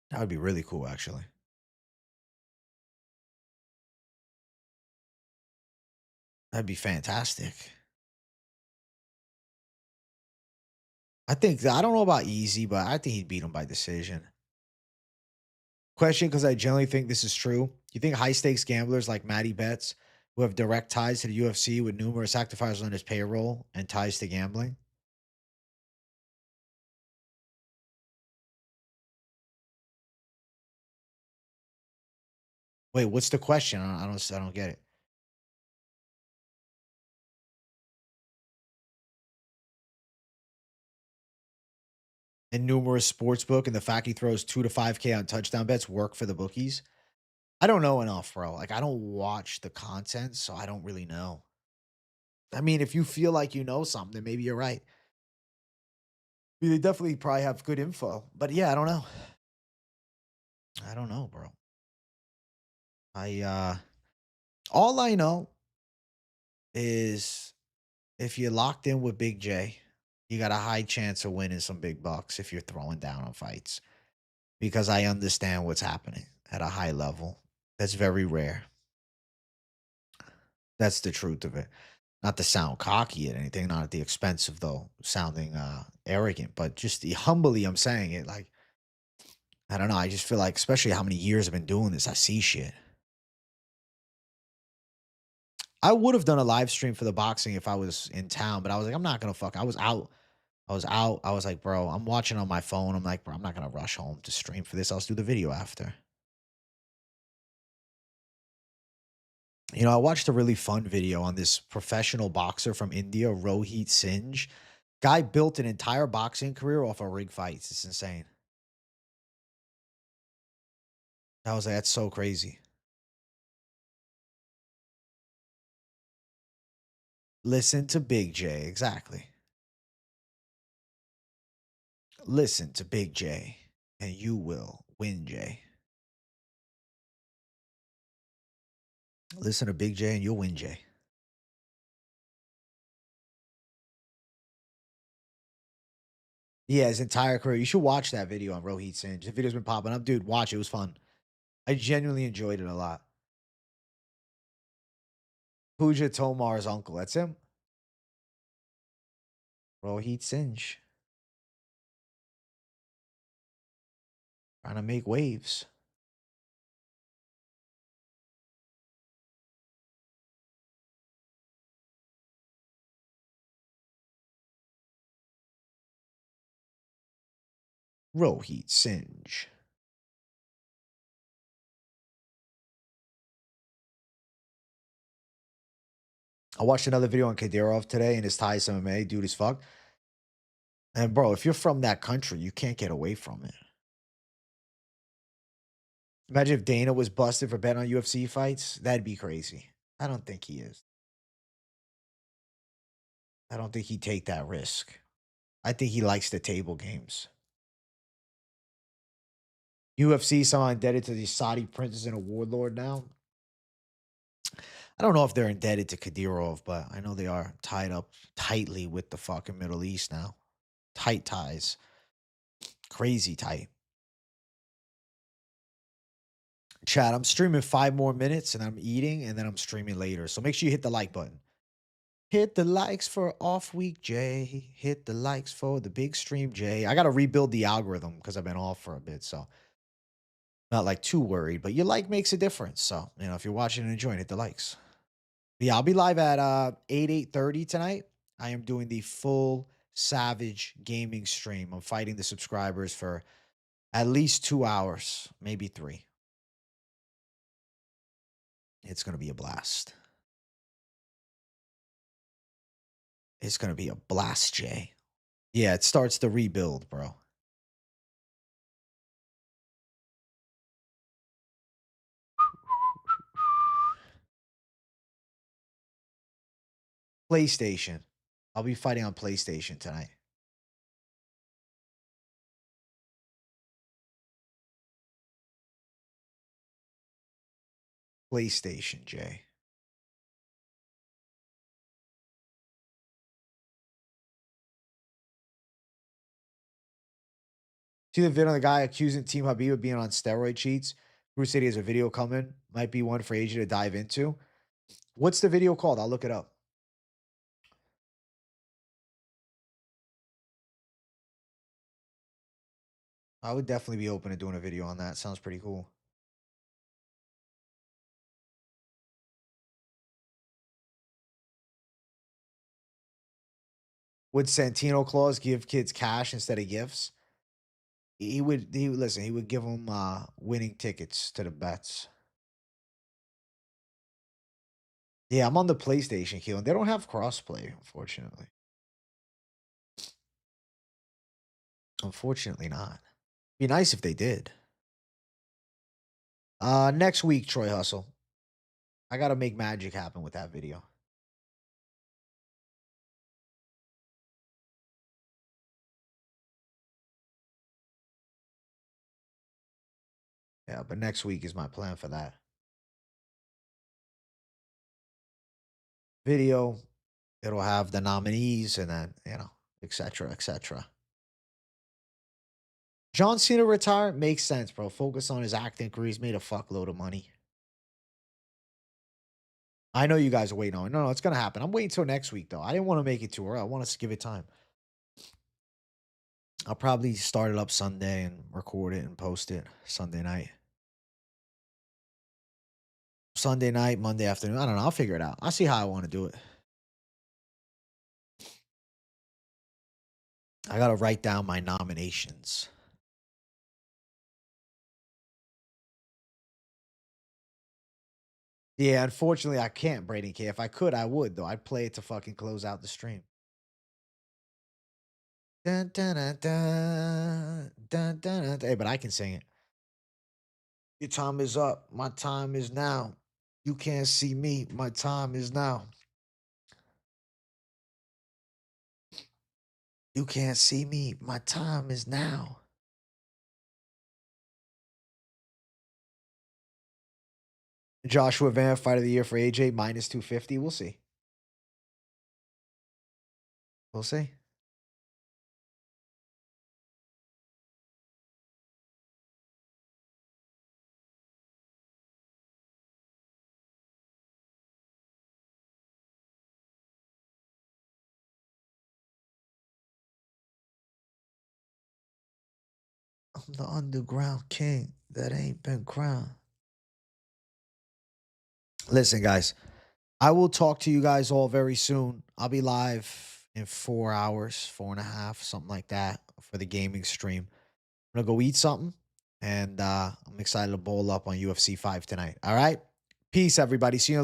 That would be really cool, actually. That'd be fantastic. I don't know about easy, but I think he'd beat him by decision. Question, because I generally think this is true. You think high stakes gamblers like Matty Betts, who have direct ties to the UFC with numerous active fighters on his payroll and ties to gambling? Wait, what's the question? I don't get it. And numerous sports book and the fact he throws 2 to 5K on touchdown bets work for the bookies. I don't know enough, bro. Like I don't watch the content, so I don't really know. I mean, if you feel like you know something, then maybe you're right. I mean, they definitely probably have good info, but yeah, I don't know. I don't know, bro. I all I know is if you're locked in with Big J, you got a high chance of winning some big bucks if you're throwing down on fights. Because I understand what's happening at a high level. That's very rare. That's the truth of it. Not to sound cocky at anything, not at the expense of though sounding arrogant, but just humbly I'm saying it. Like, I don't know. I just feel like, especially how many years I've been doing this, I see shit. I would have done a live stream for the boxing if I was in town, but I was like, I'm not gonna fuck. I was out. I was out. I was like, bro, I'm watching on my phone. I'm like, bro, I'm not gonna rush home to stream for this. I'll just do the video after. You know, I watched a really fun video on this professional boxer from India, Rohit Singh. Guy built an entire boxing career off of rig fights. It's insane. I was like, that's so crazy. Listen to Big J. Exactly. Listen to Big J, and you will win, J. Listen to Big J, and you'll win, J. Yeah, his entire career. You should watch that video on Rohit Singh. The video's been popping up. Dude, watch it. It was fun. I genuinely enjoyed it a lot. Pooja Tomar's uncle. That's him. Rohit Singh. Trying to make waves. Rohit Singh. I watched another video on Kadyrov today and his Thai MMA. Dude is fuck. And bro, if you're from that country, you can't get away from it. Imagine if Dana was busted for betting on UFC fights. That'd be crazy. I don't think he is. I don't think he'd take that risk. I think he likes the table games. UFC somehow indebted to the Saudi princes and a warlord now. I don't know if they're indebted to Kadyrov, but I know they are tied up tightly with the fucking Middle East now. Tight ties. Crazy tight. Chat, I'm streaming 5 more minutes and I'm eating and then I'm streaming later. So make sure you hit the like button. Hit the likes for off week Jay. Hit the likes for the big stream Jay. I got to rebuild the algorithm because I've been off for a bit. So not like too worried, but your like makes a difference. So, if you're watching and enjoying, hit the likes. But yeah, I'll be live at 8:30 tonight. I am doing the full Savage gaming stream. I'm fighting the subscribers for at least 2 hours, maybe 3. It's going to be a blast. It's going to be a blast, Jay. Yeah, it starts the rebuild, bro. PlayStation. I'll be fighting on PlayStation tonight. PlayStation, Jay. See the video of the guy accusing Team Habib of being on steroid cheats? Bruce City has a video coming. Might be one for Asia to dive into. What's the video called? I'll look it up. I would definitely be open to doing a video on that. Sounds pretty cool. Would Santino Claus give kids cash instead of gifts? He would listen, he would give them winning tickets to the bets. Yeah, I'm on the PlayStation queue, and they don't have crossplay, unfortunately. Unfortunately not. Be nice if they did. Next week, Troy Hustle. I gotta make magic happen with that video. Yeah, but next week is my plan for that. Video, it'll have the nominees and then, etc., etc. John Cena retire makes sense, bro. Focus on his acting career. He's made a fuckload of money. I know you guys are waiting on it. No, it's gonna happen. I'm waiting till next week though. I didn't want to make it too early. I want us to give it time. I'll probably start it up Sunday and record it and post it Sunday night. Sunday night, Monday afternoon. I don't know. I'll figure it out. I'll see how I want to do it. I gotta write down my nominations. Yeah, unfortunately, I can't, Brady K. If I could, I would, though. I'd play it to fucking close out the stream. Dun, dun, dun, dun, dun, dun, dun. Hey, but I can sing it. Your time is up. My time is now. You can't see me. My time is now. You can't see me. My time is now. Joshua Van, fight of the year for AJ, minus 250. We'll see. We'll see. I'm the underground king that ain't been crowned. Listen, guys, I will talk to you guys all very soon. I'll be live in 4 hours, 4.5, something like that for the gaming stream. I'm gonna go eat something, and I'm excited to bowl up on UFC 5 tonight. All right, peace, everybody. See you in a little.